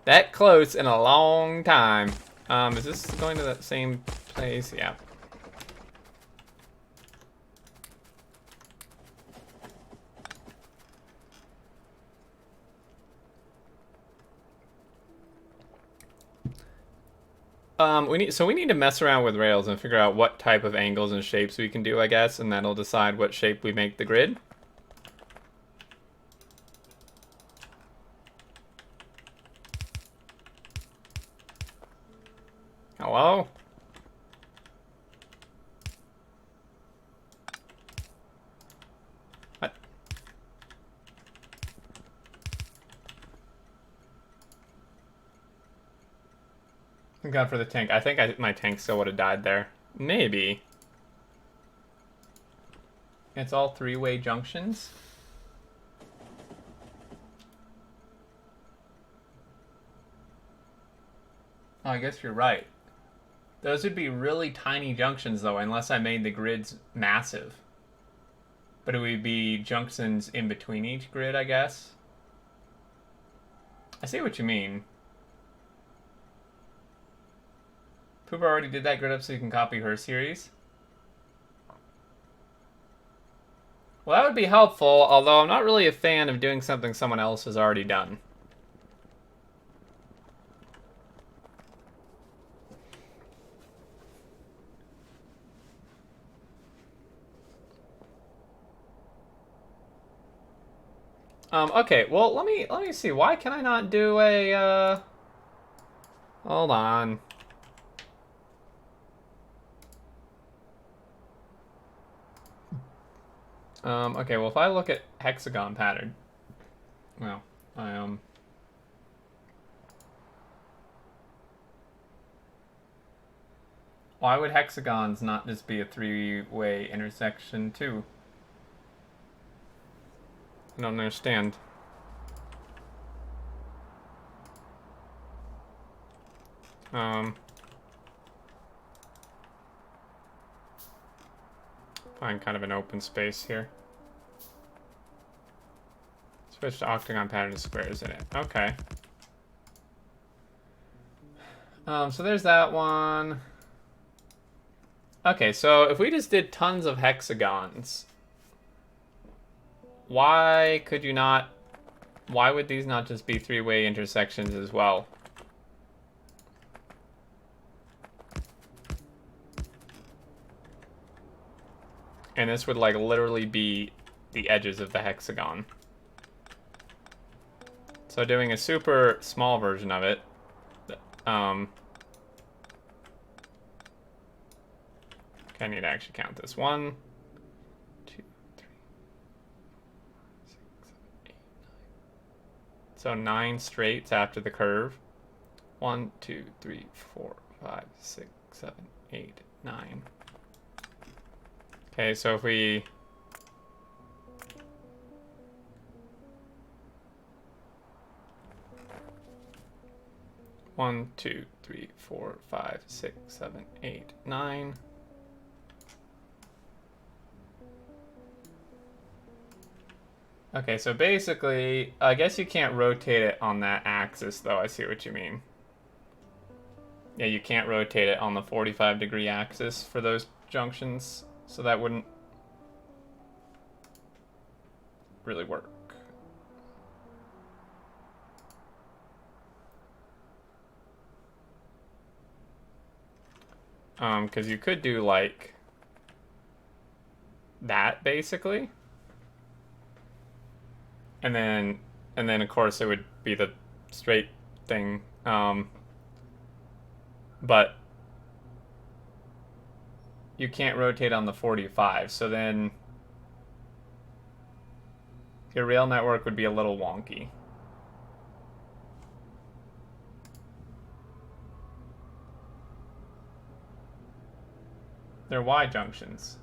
that close in a long time. Is this going to that same place? Yeah. We need to mess around with rails and figure out what type of angles and shapes we can do, I guess, and that'll decide what shape we make the grid. Hello? What? Thank God for the tank. I think my tank still would have died there. Maybe. It's all 3-way junctions? Oh, I guess you're right. Those would be really tiny junctions, though, unless I made the grids massive. But it would be junctions in between each grid, I guess. I see what you mean. Pooper already did that grid up so you can copy her series. Well, that would be helpful, although I'm not really a fan of doing something someone else has already done. Okay, well, let me see. Why can I not do a, hold on. Okay, well, if I look at hexagon pattern, well, why would hexagons not just be a 3-way intersection, too? I don't understand. Find kind of an open space here. Switch to octagon pattern squares in it. Okay. So there's that one. Okay, so if we just did tons of hexagons, why could you not... why would these not just be 3-way intersections as well? And this would, like, literally be the edges of the hexagon. So doing a super small version of it, I need to actually count this. 1, 2, 3, 6, 7, 8, 9. So 9 straights after the curve. 1, 2, 3, 4, 5, 6, 7, 8, 9. Okay, so if we... One, two, three, 4, 5, 6, 7, 8, 9. Okay, so basically, I guess you can't rotate it on that axis, though. I see what you mean. Yeah, you can't rotate it on the 45-degree axis for those junctions, so that wouldn't really work. Because you could do, like, that, basically. And then, of course, it would be the straight thing. But you can't rotate on the 45, so then your rail network would be a little wonky. They're Y junctions.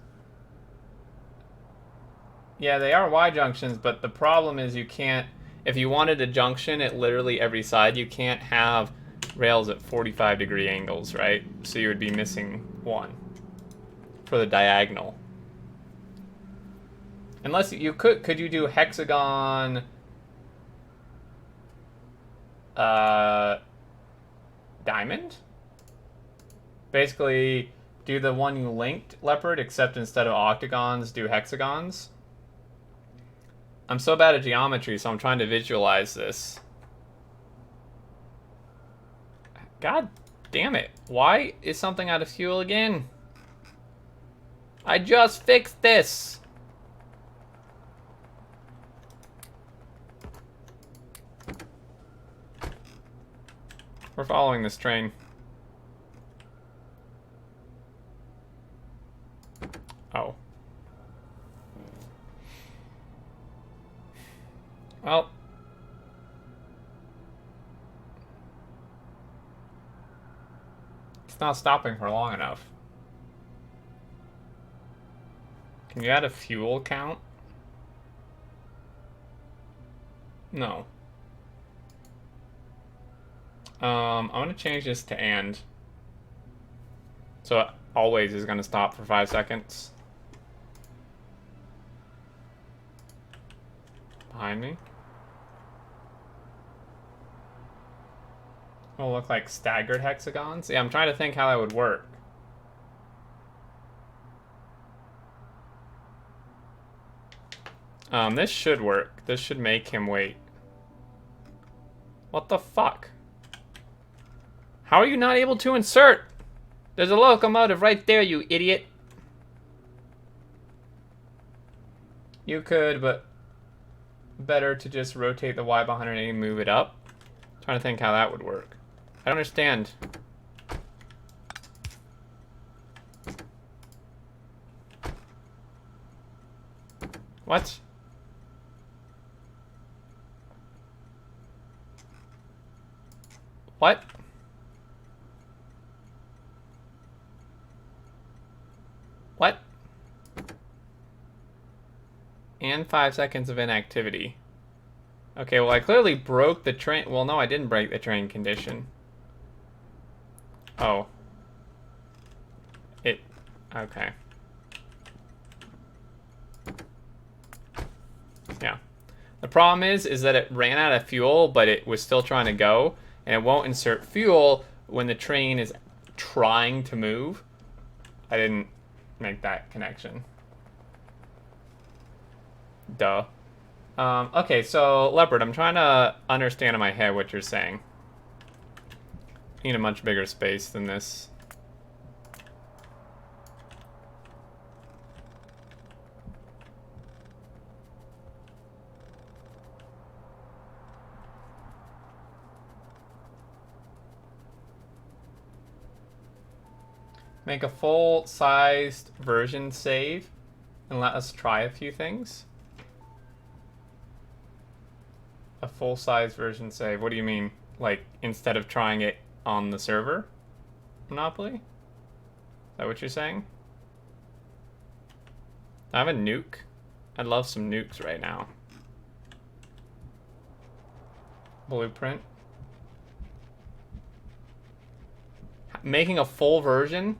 Yeah, they are Y junctions, but the problem is you can't, if you wanted a junction at literally every side, you can't have rails at 45-degree angles, right? So you would be missing one for the diagonal. Unless you could you do hexagon diamond? Basically, do the one you linked, Leopard, except instead of octagons, do hexagons. I'm so bad at geometry, so I'm trying to visualize this. God damn it. Why is something out of fuel again? I just fixed this. We're following this train. Oh. Well. It's not stopping for long enough. Can you add a fuel count? No. I'm gonna change this to and. So it always is gonna stop for 5 seconds. Behind me. It'll look like staggered hexagons. Yeah, I'm trying to think how that would work. This should work. This should make him wait. What the fuck? How are you not able to insert? There's a locomotive right there, you idiot. You could, but better to just rotate the Y by 180 and move it up. I'm trying to think how that would work. I don't understand. What? What? What? And 5 seconds of inactivity. Okay, well I clearly broke the train. Well, no, I didn't break the train condition. Oh. Okay. Yeah. The problem is that it ran out of fuel, but it was still trying to go, and it won't insert fuel when the train is trying to move. I didn't make that connection. Duh. Okay, so Leopard, I'm trying to understand in my head what you're saying. I need a much bigger space than this. Make a full-sized version save and let us try a few things. A full-size version save. What do you mean? Like, instead of trying it on the server? Monopoly? that what you're saying? I have a nuke. I'd love some nukes right now. Blueprint. Making a full version?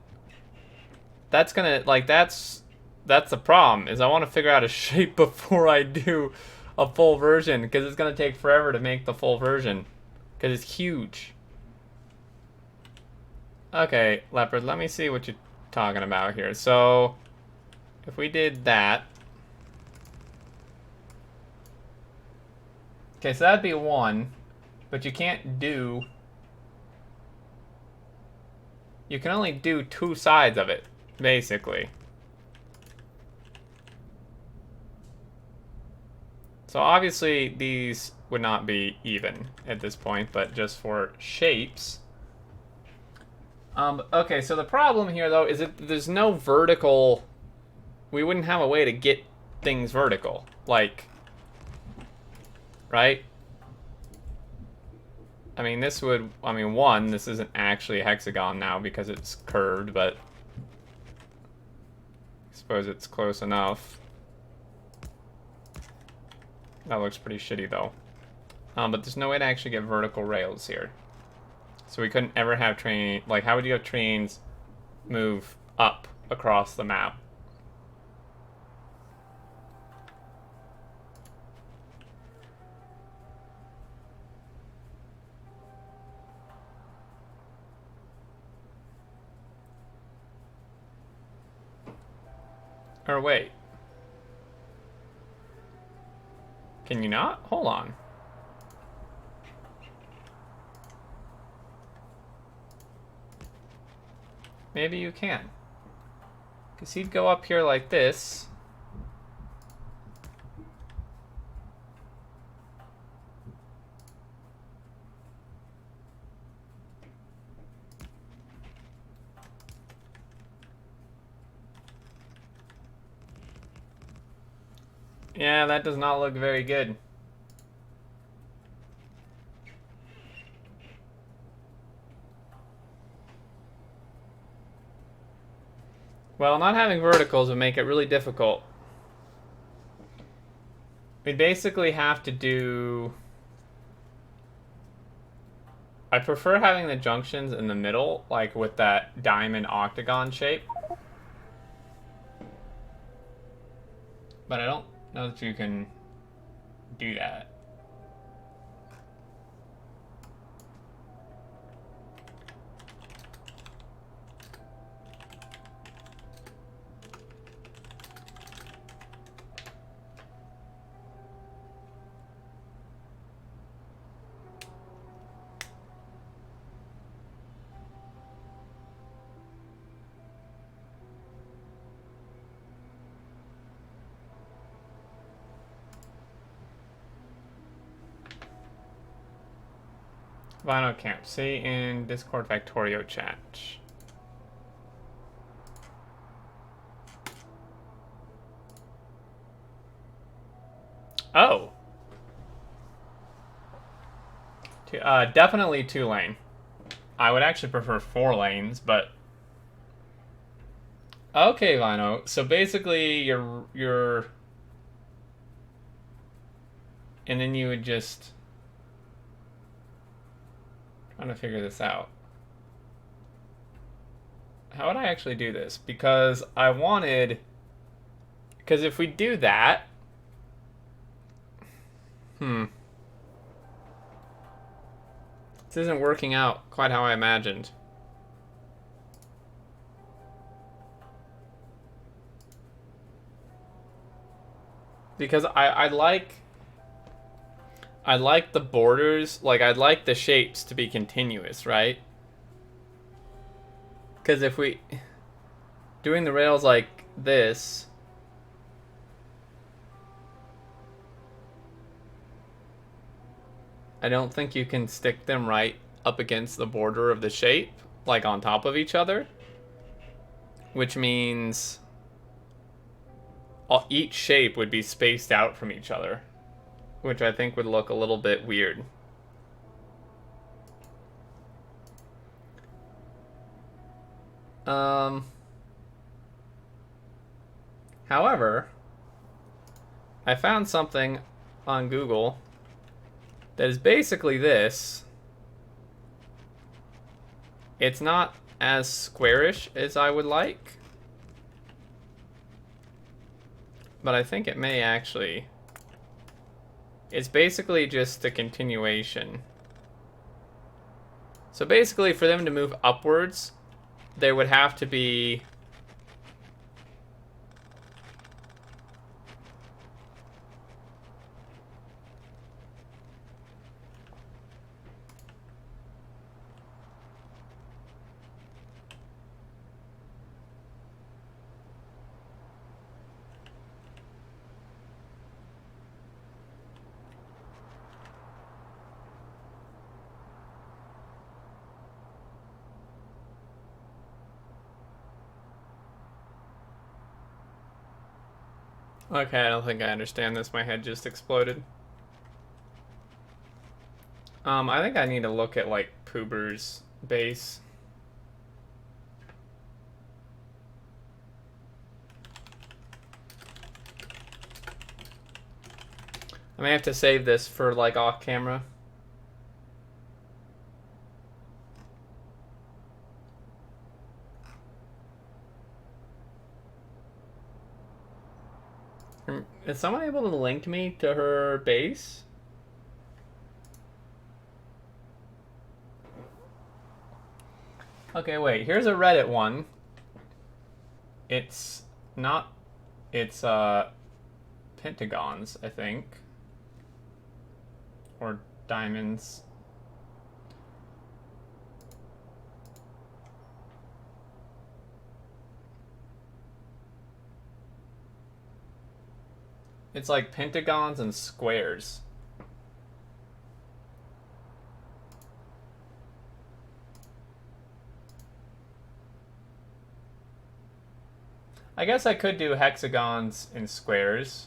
That's gonna, like, that's the problem, is I want to figure out a shape before I do a full version, because it's gonna take forever to make the full version, because it's huge. Okay, Leopard, let me see what you're talking about here. So, if we did that... Okay, so that'd be one, but you can't do... You can only do two sides of it, basically. So obviously these would not be even at this point, but just for shapes. Okay, so the problem here though is that there's no vertical... We wouldn't have a way to get things vertical. Like, right? I mean, this would... I mean, one, this isn't actually a hexagon now because it's curved, but... I suppose it's close enough. That looks pretty shitty, though. But there's no way to actually get vertical rails here. So we couldn't ever have train... Like, how would you have trains move up across the map? Or wait. Can you not? Hold on. Maybe you can. Because he'd go up here like this. Yeah, that does not look very good. Well, not having verticals would make it really difficult. We basically have to do... I prefer having the junctions in the middle, like with that diamond octagon shape. But I don't know that you can do that. Vinyl Camp, see in Discord Factorio chat. Oh. Definitely 2-lane. I would actually prefer 4 lanes, but... Okay, Vino. So basically, you're... And then you would just... Trying to figure this out. How would I actually do this? Because I wanted... Because if we do that... This isn't working out quite how I imagined. Because I like the borders, like I'd like the shapes to be continuous, right? Because if we... Doing the rails like this... I don't think you can stick them right up against the border of the shape, like on top of each other. Which means each shape would be spaced out from each other, which I think would look a little bit weird. However, I found something on Google that is basically this. It's not as squarish as I would like, but I think it may actually. It's basically just a continuation. So basically, for them to move upwards, there would have to be okay, I don't think I understand this. My head just exploded. I think I need to look at, like, Poober's base. I may have to save this for, like, off camera. Is someone able to link me to her base? Okay, wait. Here's a Reddit one. It's not... It's, pentagons, I think. Or diamonds. It's like pentagons and squares. I guess I could do hexagons and squares.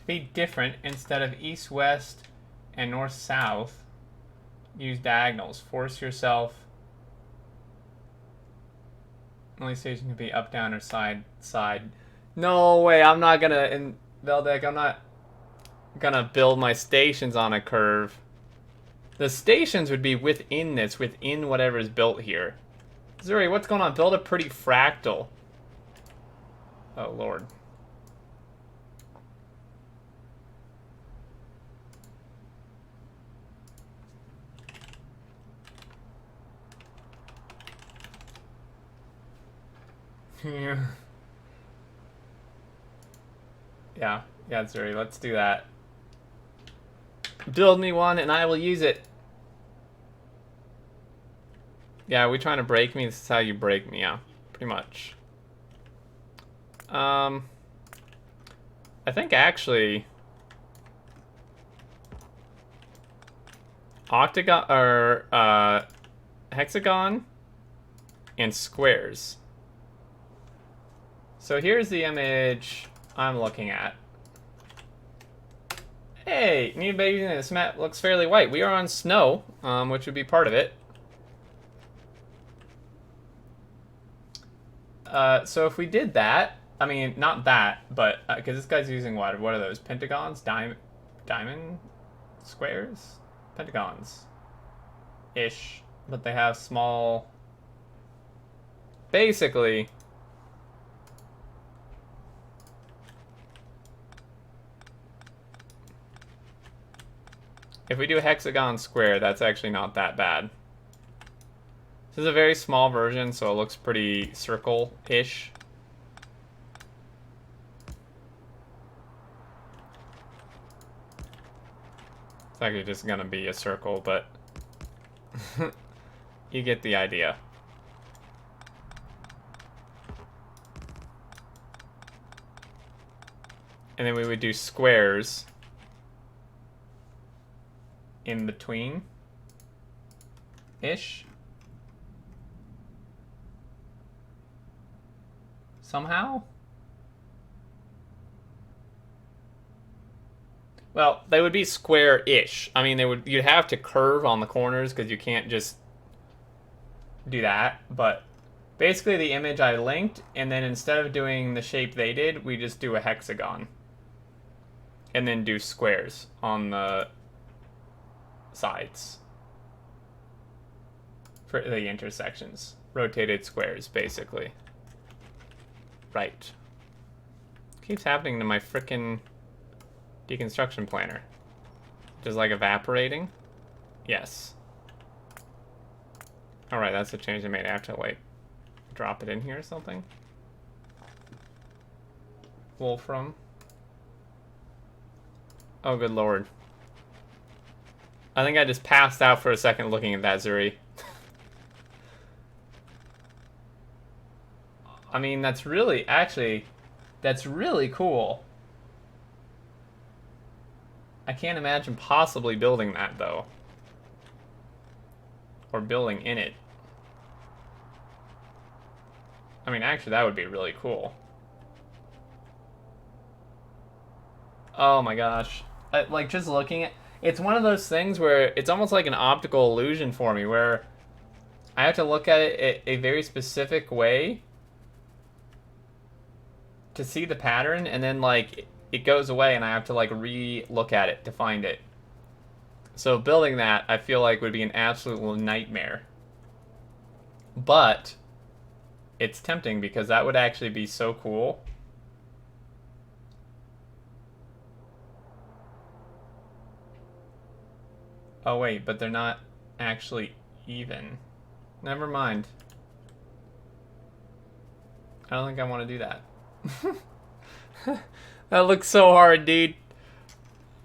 Be different, instead of east-west and north-south, use diagonals. Force yourself. Only station can be up, down, or side. No way, I'm not gonna, in Veldek, I'm not gonna build my stations on a curve. The stations would be within this, within whatever is built here. Zuri, what's going on? Build a pretty fractal. Oh, Lord. Yeah, Zuri, let's do that. Build me one and I will use it. Yeah, are we trying to break me? This is how you break me, yeah. Pretty much. I think actually octagon or hexagon and squares. So here's the image I'm looking at. Hey, new baby, this map looks fairly white. We are on snow, which would be part of it. So if we did that, I mean, not that, but because this guy's using what? What are those? Pentagons? Diamond squares? Pentagons. Ish. But they have small... Basically... If we do hexagon square, that's actually not that bad. This is a very small version, so it looks pretty circle-ish. It's actually just gonna be a circle, but you get the idea. And then we would do squares in between ish somehow. Well, they would be square-ish. I mean, you'd have to curve on the corners because you can't just do that. But basically, the image I linked, and then instead of doing the shape they did, we just do a hexagon, and then do squares on the sides for the intersections. Rotated squares, basically. Right. Keeps happening to my frickin' deconstruction planner. Just like evaporating? Yes. Alright, that's the change I made. I have to, like, drop it in here or something. Wolfram. Oh, good lord. I think I just passed out for a second looking at that, Zuri. I mean, that's really cool. I can't imagine possibly building that, though. Or building in it. I mean, actually, that would be really cool. Oh my gosh. Like, just looking at... It's one of those things where it's almost like an optical illusion for me, where I have to look at it a very specific way to see the pattern, and then, like, it goes away, and I have to, like, re-look at it to find it. So building that, I feel like, would be an absolute nightmare. But it's tempting, because that would actually be so cool. Oh, wait, but they're not actually even. Never mind. I don't think I want to do that. That looks so hard, dude.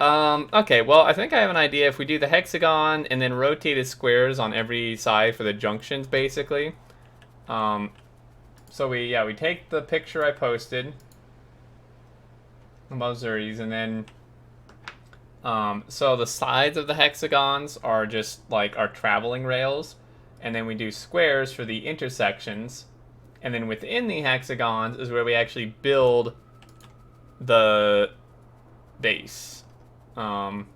Okay, well, I think I have an idea. If we do the hexagon and then rotated squares on every side for the junctions, basically. So we take the picture I posted above Zuri's, and then so the sides of the hexagons are just like our traveling rails, and then we do squares for the intersections, and then within the hexagons is where we actually build the base. Now,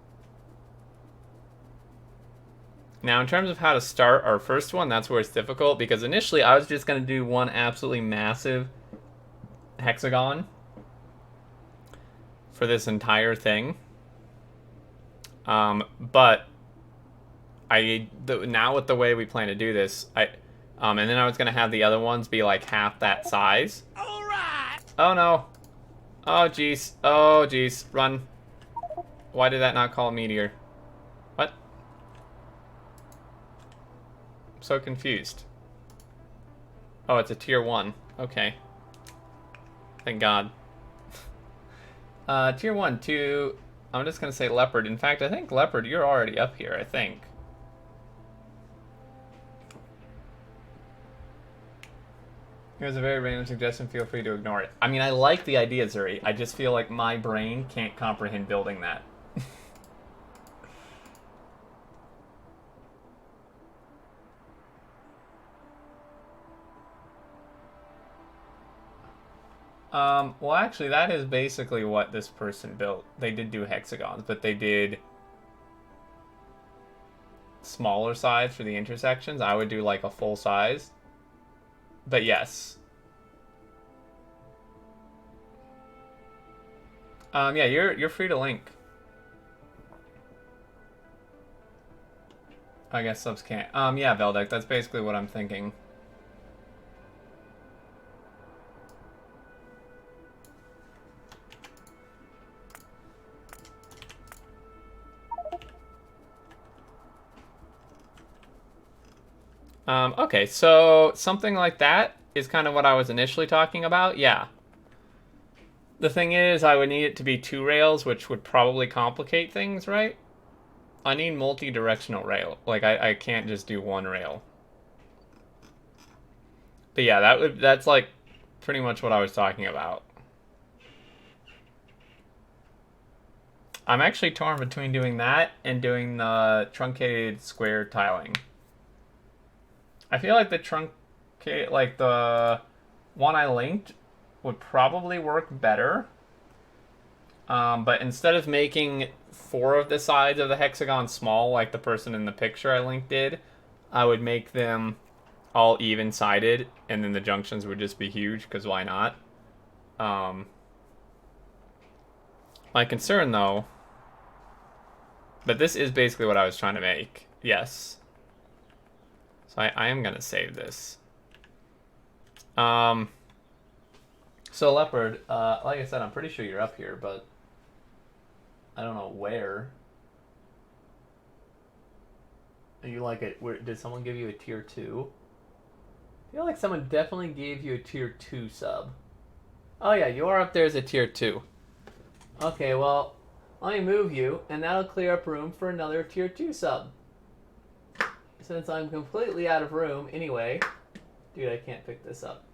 in terms of how to start our first one, that's where it's difficult, because initially I was just going to do one absolutely massive hexagon for this entire thing. But now with the way we plan to do this, and then I was going to have the other ones be like half that size. All right. Oh no. Oh jeez. Oh jeez. Run. Why did that not call a meteor? What? I'm so confused. Oh, it's a tier 1. Okay. Thank God. Tier 1, 2... I'm just going to say leopard. In fact, I think leopard, you're already up here, I think. Here's a very random suggestion. Feel free to ignore it. I mean, I like the idea, Zuri. I just feel like my brain can't comprehend building that. Well, actually, that is basically what this person built. They did do hexagons, but they did smaller sides for the intersections. I would do, like, a full size. But yes. Yeah, you're free to link. I guess subs can't. Yeah, Veldek, that's basically what I'm thinking. Okay, so something like that is kind of what I was initially talking about. Yeah. The thing is, I would need it to be 2 rails, which would probably complicate things, right? I need multi-directional rail. Like, I can't just do 1 rail. But yeah, that's like pretty much what I was talking about. I'm actually torn between doing that and doing the truncated square tiling. I feel like the the one I linked would probably work better. But instead of making 4 of the sides of the hexagon small like the person in the picture I linked did, I would make them all even-sided, and then the junctions would just be huge, because why not? My concern, though... But this is basically what I was trying to make. Yes. So I am going to save this. So, Leopard, like I said, I'm pretty sure you're up here, but... I don't know where. Are you like did someone give you a tier 2? I feel like someone definitely gave you a tier 2 sub. Oh yeah, you are up there as a tier 2. Okay, well, let me move you, and that'll clear up room for another tier 2 sub. Since I'm completely out of room anyway. Dude, I can't pick this up.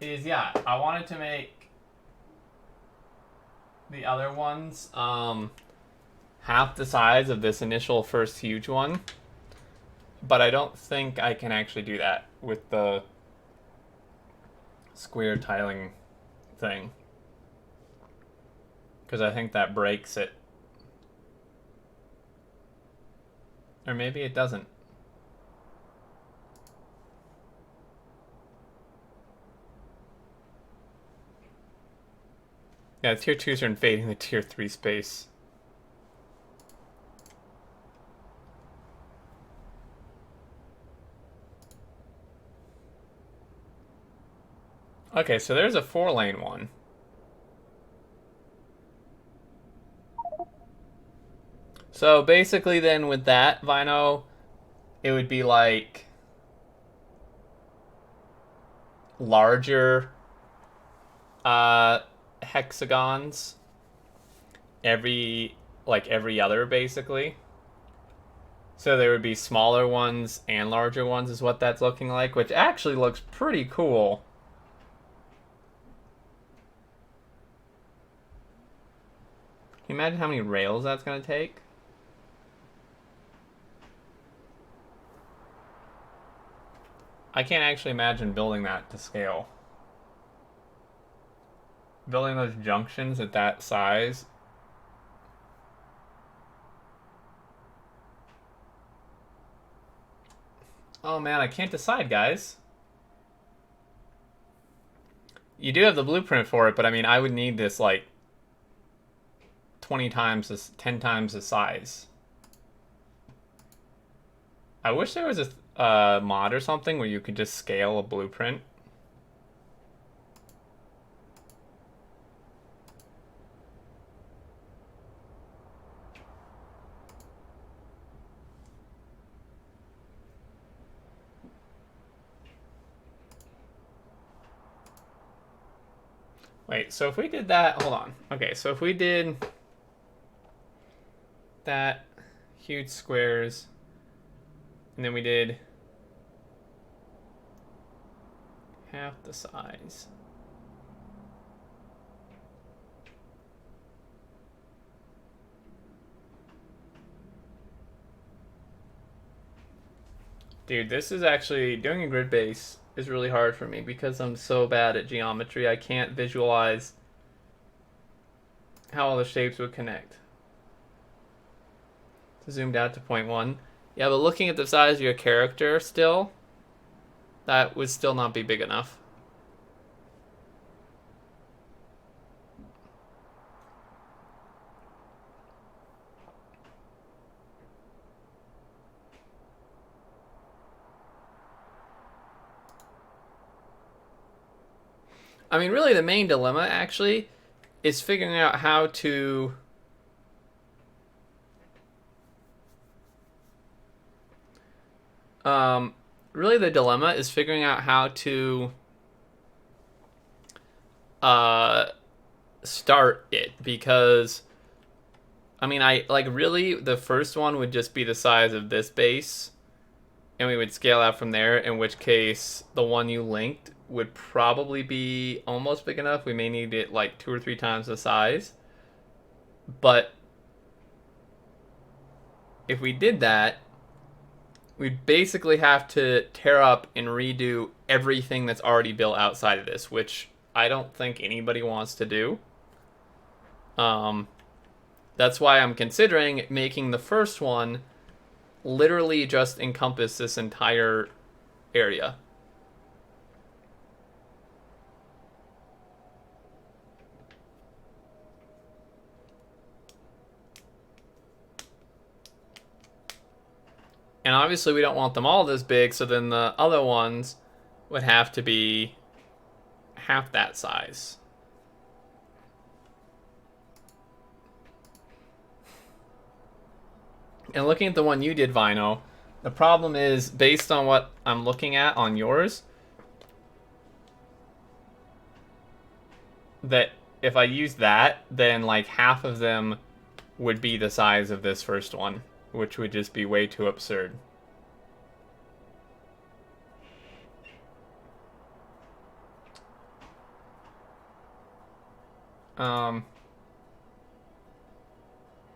Yeah, I wanted to make the other ones half the size of this initial first huge one, but I don't think I can actually do that with the square tiling thing, because I think that breaks it. Or maybe it doesn't. Yeah, tier 2s are invading the tier 3 space. Okay, so there's a 4-lane one. So basically then with that, Vino, it would be like larger hexagons every other, basically. So there would be smaller ones and larger ones is what that's looking like, which actually looks pretty cool. Can you imagine how many rails that's going to take? I can't actually imagine building that to scale. Building those junctions at that size. Oh man, I can't decide, guys. You do have the blueprint for it, but I mean, I would need this like 10 times the size. I wish there was a mod or something where you could just scale a blueprint. Wait, so if we did that, hold on. Okay, so if we did that, huge squares, and then we did half the size. Dude, this is actually, doing a grid base is really hard for me because I'm so bad at geometry. I can't visualize how all the shapes would connect. Zoomed out to 0.1. Yeah, but looking at the size of your character still, that would still not be big enough. I mean, really the main dilemma, actually, is figuring out how to... really the dilemma is figuring out how to start it, because I mean, really the first one would just be the size of this base, and we would scale out from there, in which case the one you linked would probably be almost big enough. We may need it like 2 or 3 times the size. But if we did that, we'd basically have to tear up and redo everything that's already built outside of this, which I don't think anybody wants to do. That's why I'm considering making the first one literally just encompass this entire area. And obviously we don't want them all this big, so then the other ones would have to be half that size. And looking at the one you did, Vino, the problem is, based on what I'm looking at on yours, that if I use that, then like half of them would be the size of this first one, which would just be way too absurd.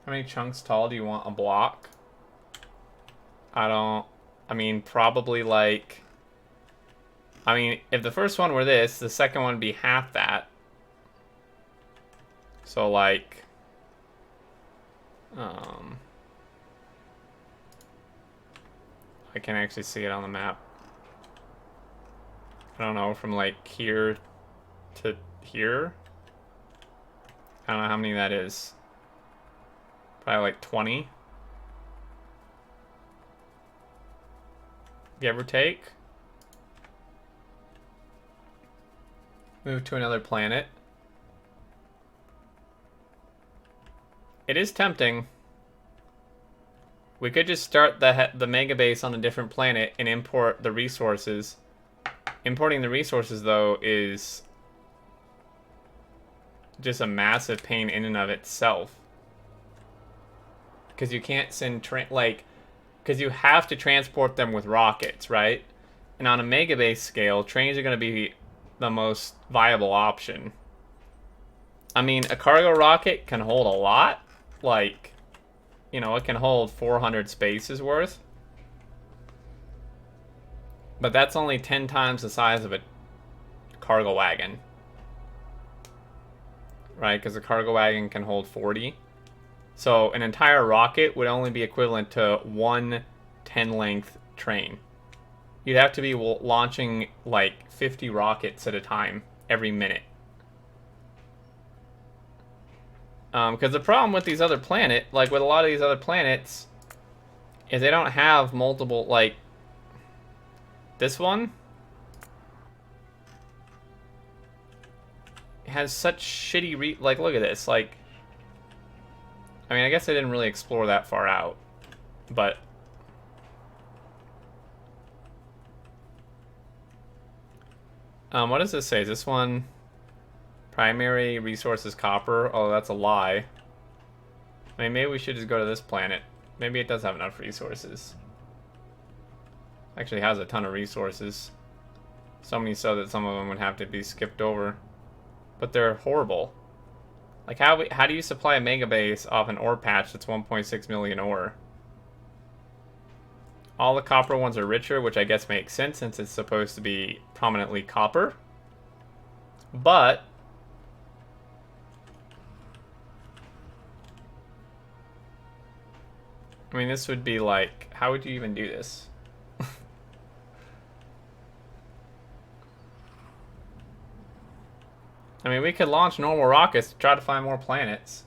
How many chunks tall do you want a block? I mean, probably like, if the first one were this, the second one would be half that. So like, I can actually see it on the map. I don't know, from like here to here. I don't know how many that is. Probably like 20. Give or take. Move to another planet. It is tempting. We could just start the mega base on a different planet and import the resources. Importing the resources, though, is just a massive pain in and of itself. Because you can't send because you have to transport them with rockets, right? And on a mega base scale, trains are going to be the most viable option. I mean, a cargo rocket can hold a lot. Like, you know, it can hold 400 spaces worth. But that's only 10 times the size of a cargo wagon. Right? Because a cargo wagon can hold 40. So an entire rocket would only be equivalent to one 10-length train. You'd have to be launching like 50 rockets at a time every minute. Because the problem with these other planets, like with a lot of these other planets, is they don't have multiple, like, this one has such shitty like, look at this, like, I mean, I guess I didn't really explore that far out, but what does this say? Is this one primary resources copper? Oh, that's a lie. I mean, maybe we should just go to this planet. Maybe it does have enough resources. Actually has a ton of resources. So many so that some of them would have to be skipped over. But they're horrible. Like, how do you supply a mega base off an ore patch that's 1.6 million ore? All the copper ones are richer, which I guess makes sense since it's supposed to be prominently copper. But I mean, this would be like, how would you even do this? I mean, we could launch normal rockets to try to find more planets.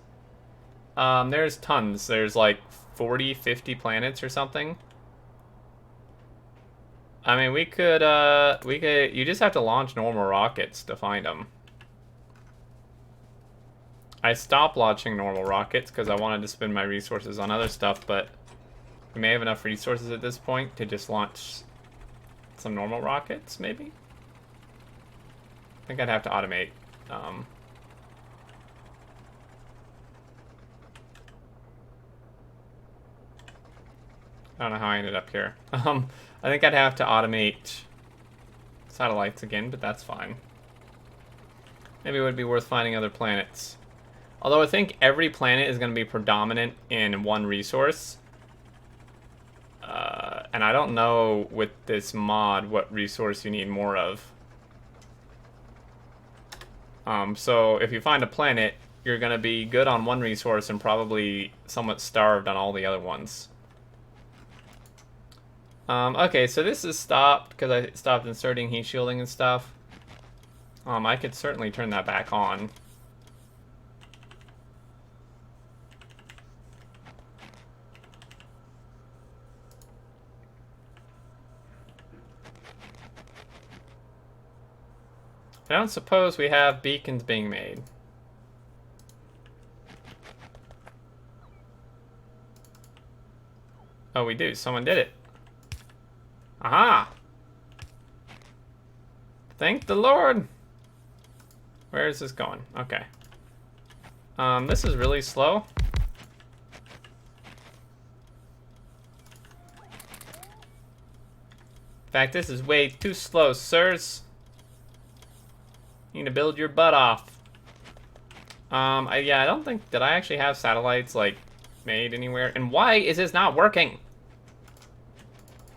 There's tons. There's like 40, 50 planets or something. I mean, we could, you just have to launch normal rockets to find them. I stopped launching normal rockets because I wanted to spend my resources on other stuff, but we may have enough resources at this point to just launch some normal rockets, maybe? I think I'd have to automate. I don't know how I ended up here. I think I'd have to automate satellites again, but that's fine. Maybe it would be worth finding other planets. Although I think every planet is going to be predominant in one resource. And I don't know with this mod what resource you need more of. So if you find a planet, you're going to be good on one resource and probably somewhat starved on all the other ones. Okay, so this is stopped because I stopped inserting heat shielding and stuff. I could certainly turn that back on. I don't suppose we have beacons being made. Oh, we do. Someone did it. Aha! Thank the Lord! Where is this going? Okay. This is really slow. In fact, this is way too slow, sirs. You need to build your butt off. Yeah, I don't think... Did I actually have satellites, like, made anywhere? And why is this not working?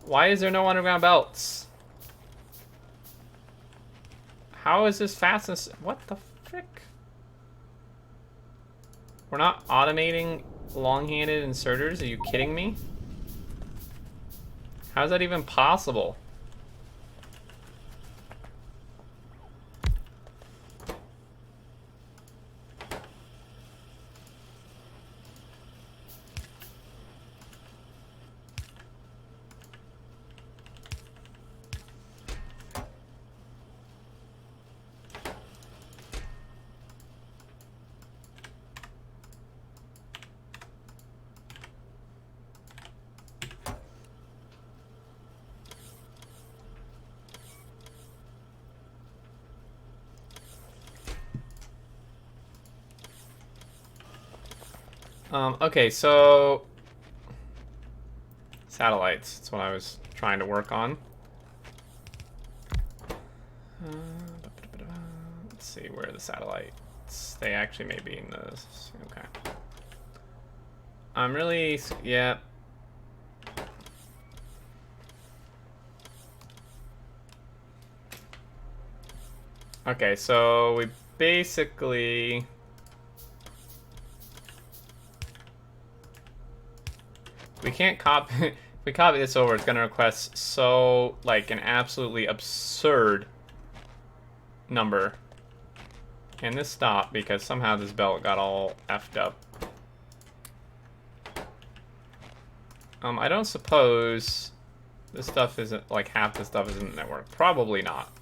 Why is there no underground belts? How is this fast and... What the frick? We're not automating long-handed inserters? Are you kidding me? How is that even possible? Okay, so satellites, that's what I was trying to work on. Let's see, where are the satellites? They actually may be in this. Okay. I'm really, yeah. Okay, so we basically... We can't copy... If we copy this over, it's going to request so, like, an absolutely absurd number. And this stopped because somehow this belt got all effed up. I don't suppose this stuff isn't, like, half the stuff isn't in the network. Probably not.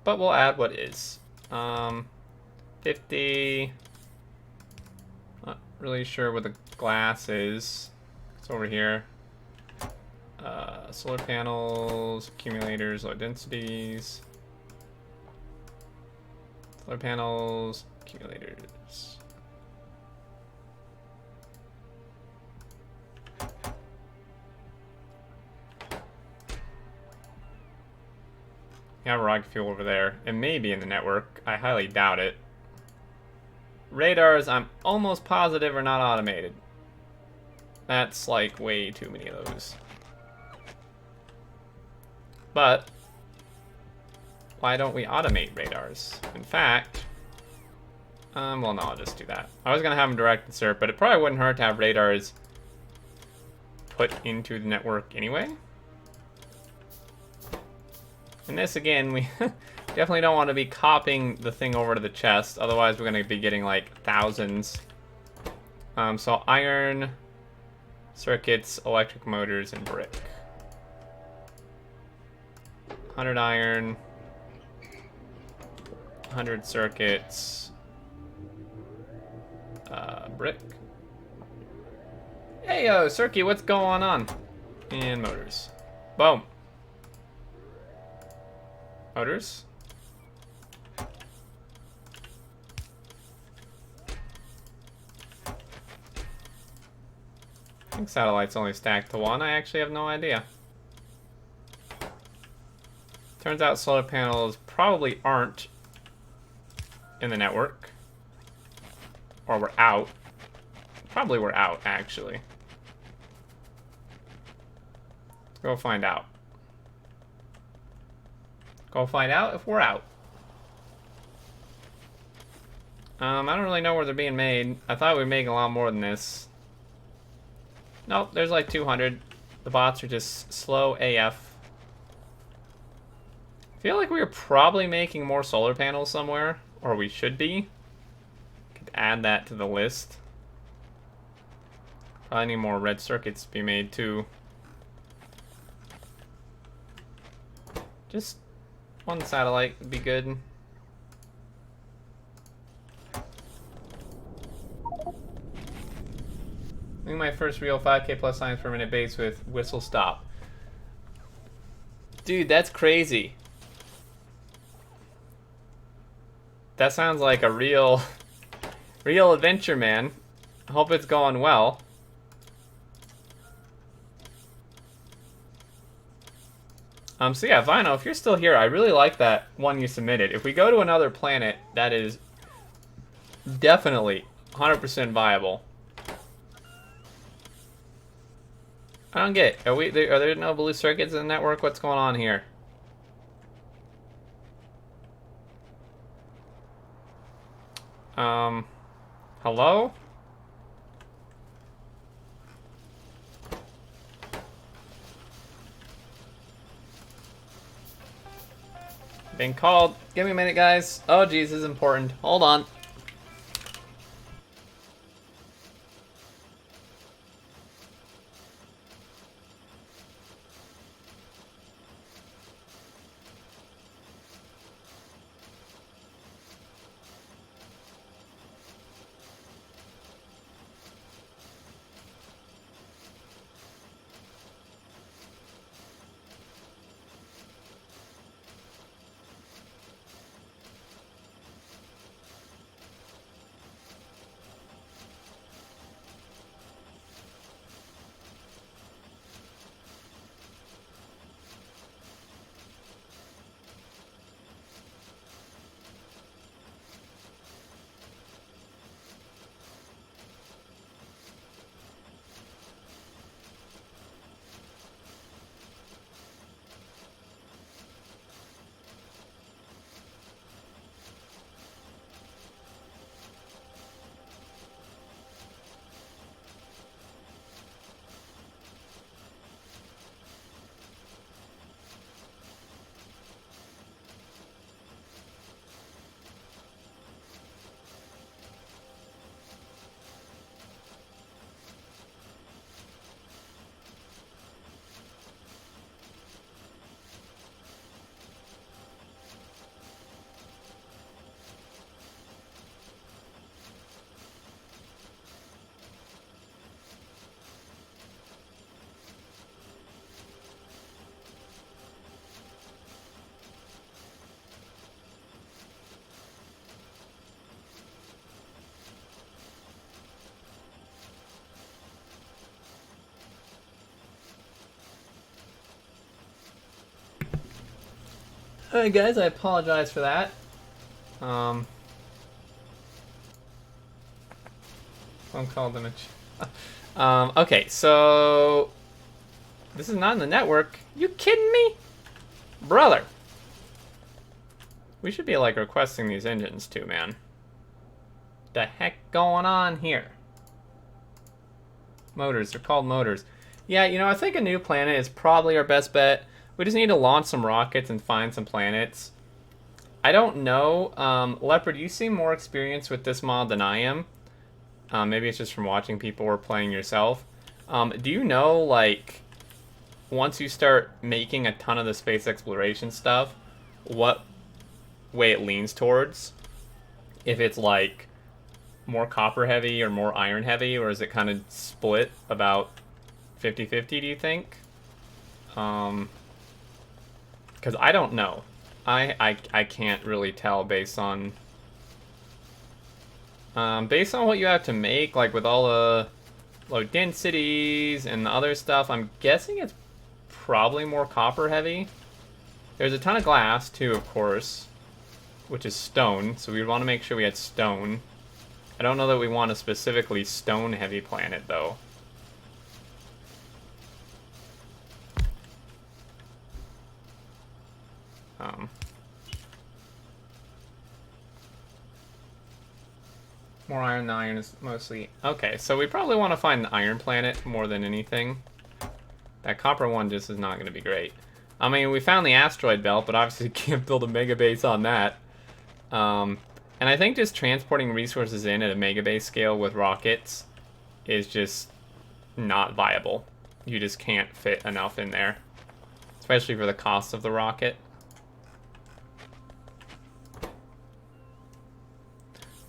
But we'll add what is. 50... Not really sure what the glass is. It's over here. Solar panels, accumulators, low densities. Solar panels, accumulators. You have rocket fuel over there. It may be in the network. I highly doubt it. Radars, I'm almost positive, are not automated. That's like way too many of those. But why don't we automate radars? In fact, well, no, I'll just do that. I was gonna have them direct insert, but it probably wouldn't hurt to have radars put into the network anyway. And this, again, we definitely don't want to be copying the thing over to the chest. Otherwise, we're going to be getting, like, thousands. So iron, circuits, electric motors, and brick. 100 iron, 100 circuits, brick. Hey, yo, Circuit, what's going on? And motors. Boom. Motors. think satellite's only stacked to 1. I actually have no idea. Turns out solar panels probably aren't in the network. Or we're out. Probably we're out, actually. Let's go find out. Go find out if we're out. I don't really know where they're being made. I thought we'd make a lot more than this. Nope, there's like 200. The bots are just slow AF. I feel like we were probably making more solar panels somewhere, or we should be. Could add that to the list. Probably need more red circuits to be made too. Just one satellite would be good. I think my first real 5K plus science per minute base with whistle stop. Dude, that's crazy. That sounds like a real adventure, man. I hope it's going well. So yeah, Vino, if you're still here, I really like that one you submitted. If we go to another planet, that is definitely 100% viable. I don't get it. Are there no blue circuits in the network? What's going on here? Hello? Being called. Give me a minute, guys. Oh, geez, this is important. Hold on. Alright guys, I apologize for that. Phone call damage. Okay, so this is not in the network. You kidding me? Brother. We should be like requesting these engines too, man. The heck going on here? Motors, they're called motors. Yeah, you know, I think a new planet is probably our best bet. We just need to launch some rockets and find some planets. I don't know. Leopard, you seem more experienced with this mod than I am. Maybe it's just from watching people or playing yourself. Do you know, like, once you start making a ton of the space exploration stuff, what way it leans towards? If it's, like, more copper heavy or more iron heavy, or is it kind of split about 50-50, do you think? Because I don't know. I can't really tell based on what you have to make, like with all the low densities and the other stuff. I'm guessing it's probably more copper heavy. There's a ton of glass too, of course, which is stone, so we'd want to make sure we had stone. I don't know that we want a specifically stone heavy planet though. More iron. The iron is mostly... Okay, so we probably want to find an iron planet more than anything. That copper one just is not going to be great. I mean, we found the asteroid belt, but obviously can't build a mega base on that. And I think just transporting resources in at a mega base scale with rockets is just not viable. You just can't fit enough in there, especially for the cost of the rocket.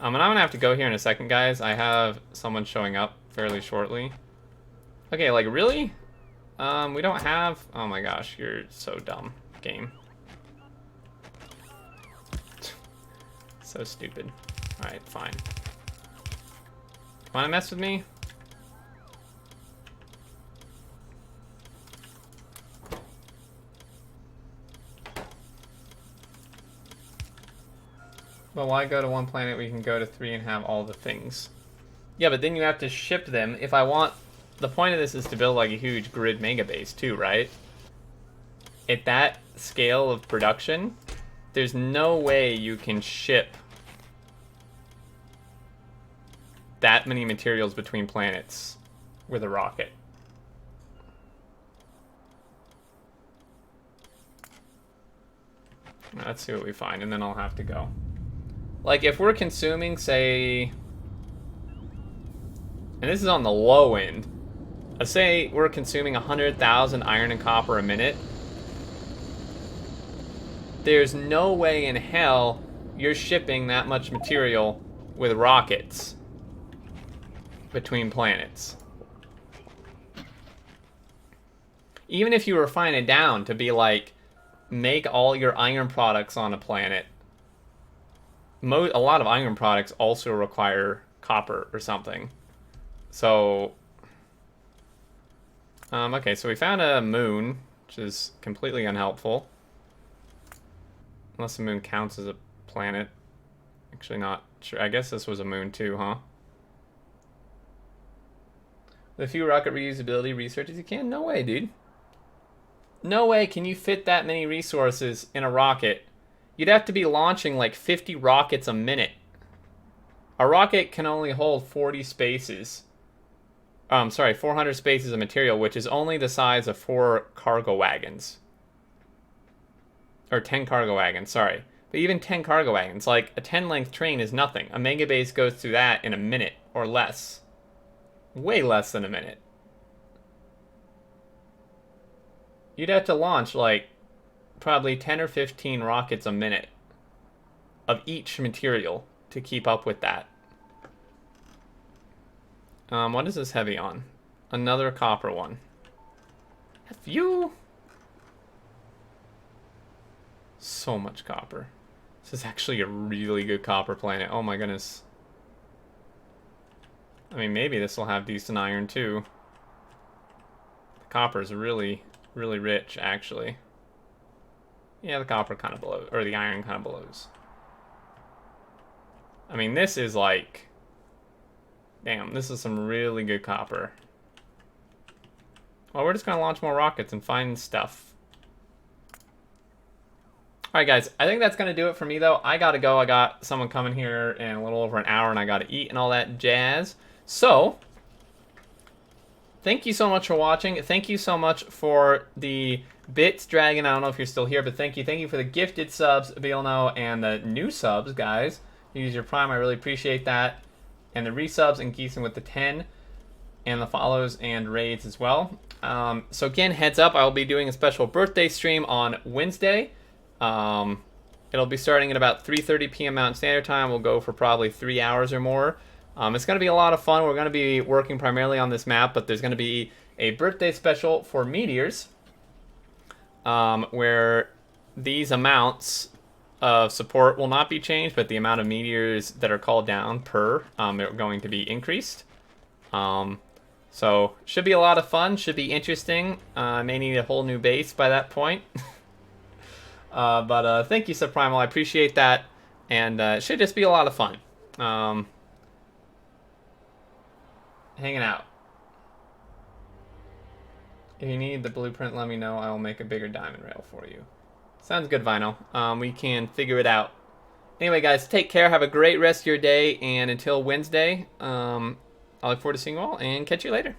And I'm gonna have to go here in a second, guys. I have someone showing up fairly shortly. Okay, like, really? We don't have... Oh my gosh, you're so dumb, game. So stupid. Alright, fine. Wanna mess with me? But why go to one planet we can go to 3 and have all the things? Yeah, but then you have to ship them. If I want... The point of this is to build like a huge grid mega base too, right? At that scale of production, there's no way you can ship that many materials between planets with a rocket. Let's see what we find, and then I'll have to go. Like, if we're consuming, say... And this is on the low end. Let's say we're consuming 100,000 iron and copper a minute. There's no way in hell you're shipping that much material with rockets between planets. Even if you refine it down to be like, make all your iron products on a planet. A lot of iron products also require copper or something. So, okay, so we found a moon, which is completely unhelpful. Unless the moon counts as a planet. Actually not sure. I guess this was a moon too, huh? With a few rocket reusability researches you can? No way, dude. No way can you fit that many resources in a rocket. You'd have to be launching like 50 rockets a minute. A rocket can only hold 40 spaces. 400 spaces of material, which is only the size of 4 cargo wagons. Or 10 cargo wagons, sorry. But even 10 cargo wagons, like a 10-length train is nothing. A mega base goes through that in a minute or less. Way less than a minute. You'd have to launch like probably 10 or 15 rockets a minute of each material to keep up with that. What is this heavy on? Another copper one. Have you? So much copper. This is actually a really good copper planet. Oh my goodness. I mean, maybe this will have decent iron too. The copper is really, really rich, actually. Yeah, the copper kind of blows, or the iron kind of blows. I mean, this is like... Damn, this is some really good copper. Well, we're just going to launch more rockets and find stuff. Alright, guys. I think that's going to do it for me, though. I got to go. I got someone coming here in a little over an hour, and I got to eat and all that jazz. So, thank you so much for watching. Thank you so much for the bits, Dragon. I don't know if you're still here, but thank you. Thank you for the gifted subs, Bielno, and the new subs, guys. Use your Prime. I really appreciate that. And the resubs and Geeson with the 10. And the follows and raids as well. So again, heads up, I will be doing a special birthday stream on Wednesday. It'll be starting at about 3:30 p.m. Mountain Standard Time. We'll go for probably 3 hours or more. It's going to be a lot of fun. We're going to be working primarily on this map, but there's going to be a birthday special for Meteors, where these amounts of support will not be changed, but the amount of meteors that are called down per are going to be increased. So should be a lot of fun. Should be interesting. May need a whole new base by that point. But thank you, Subprimal. I appreciate that. And it should just be a lot of fun. Hanging out. If you need the blueprint, let me know. I will make a bigger diamond rail for you. Sounds good, Vinyl. We can figure it out. Anyway, guys, take care. Have a great rest of your day. And until Wednesday, I look forward to seeing you all and catch you later.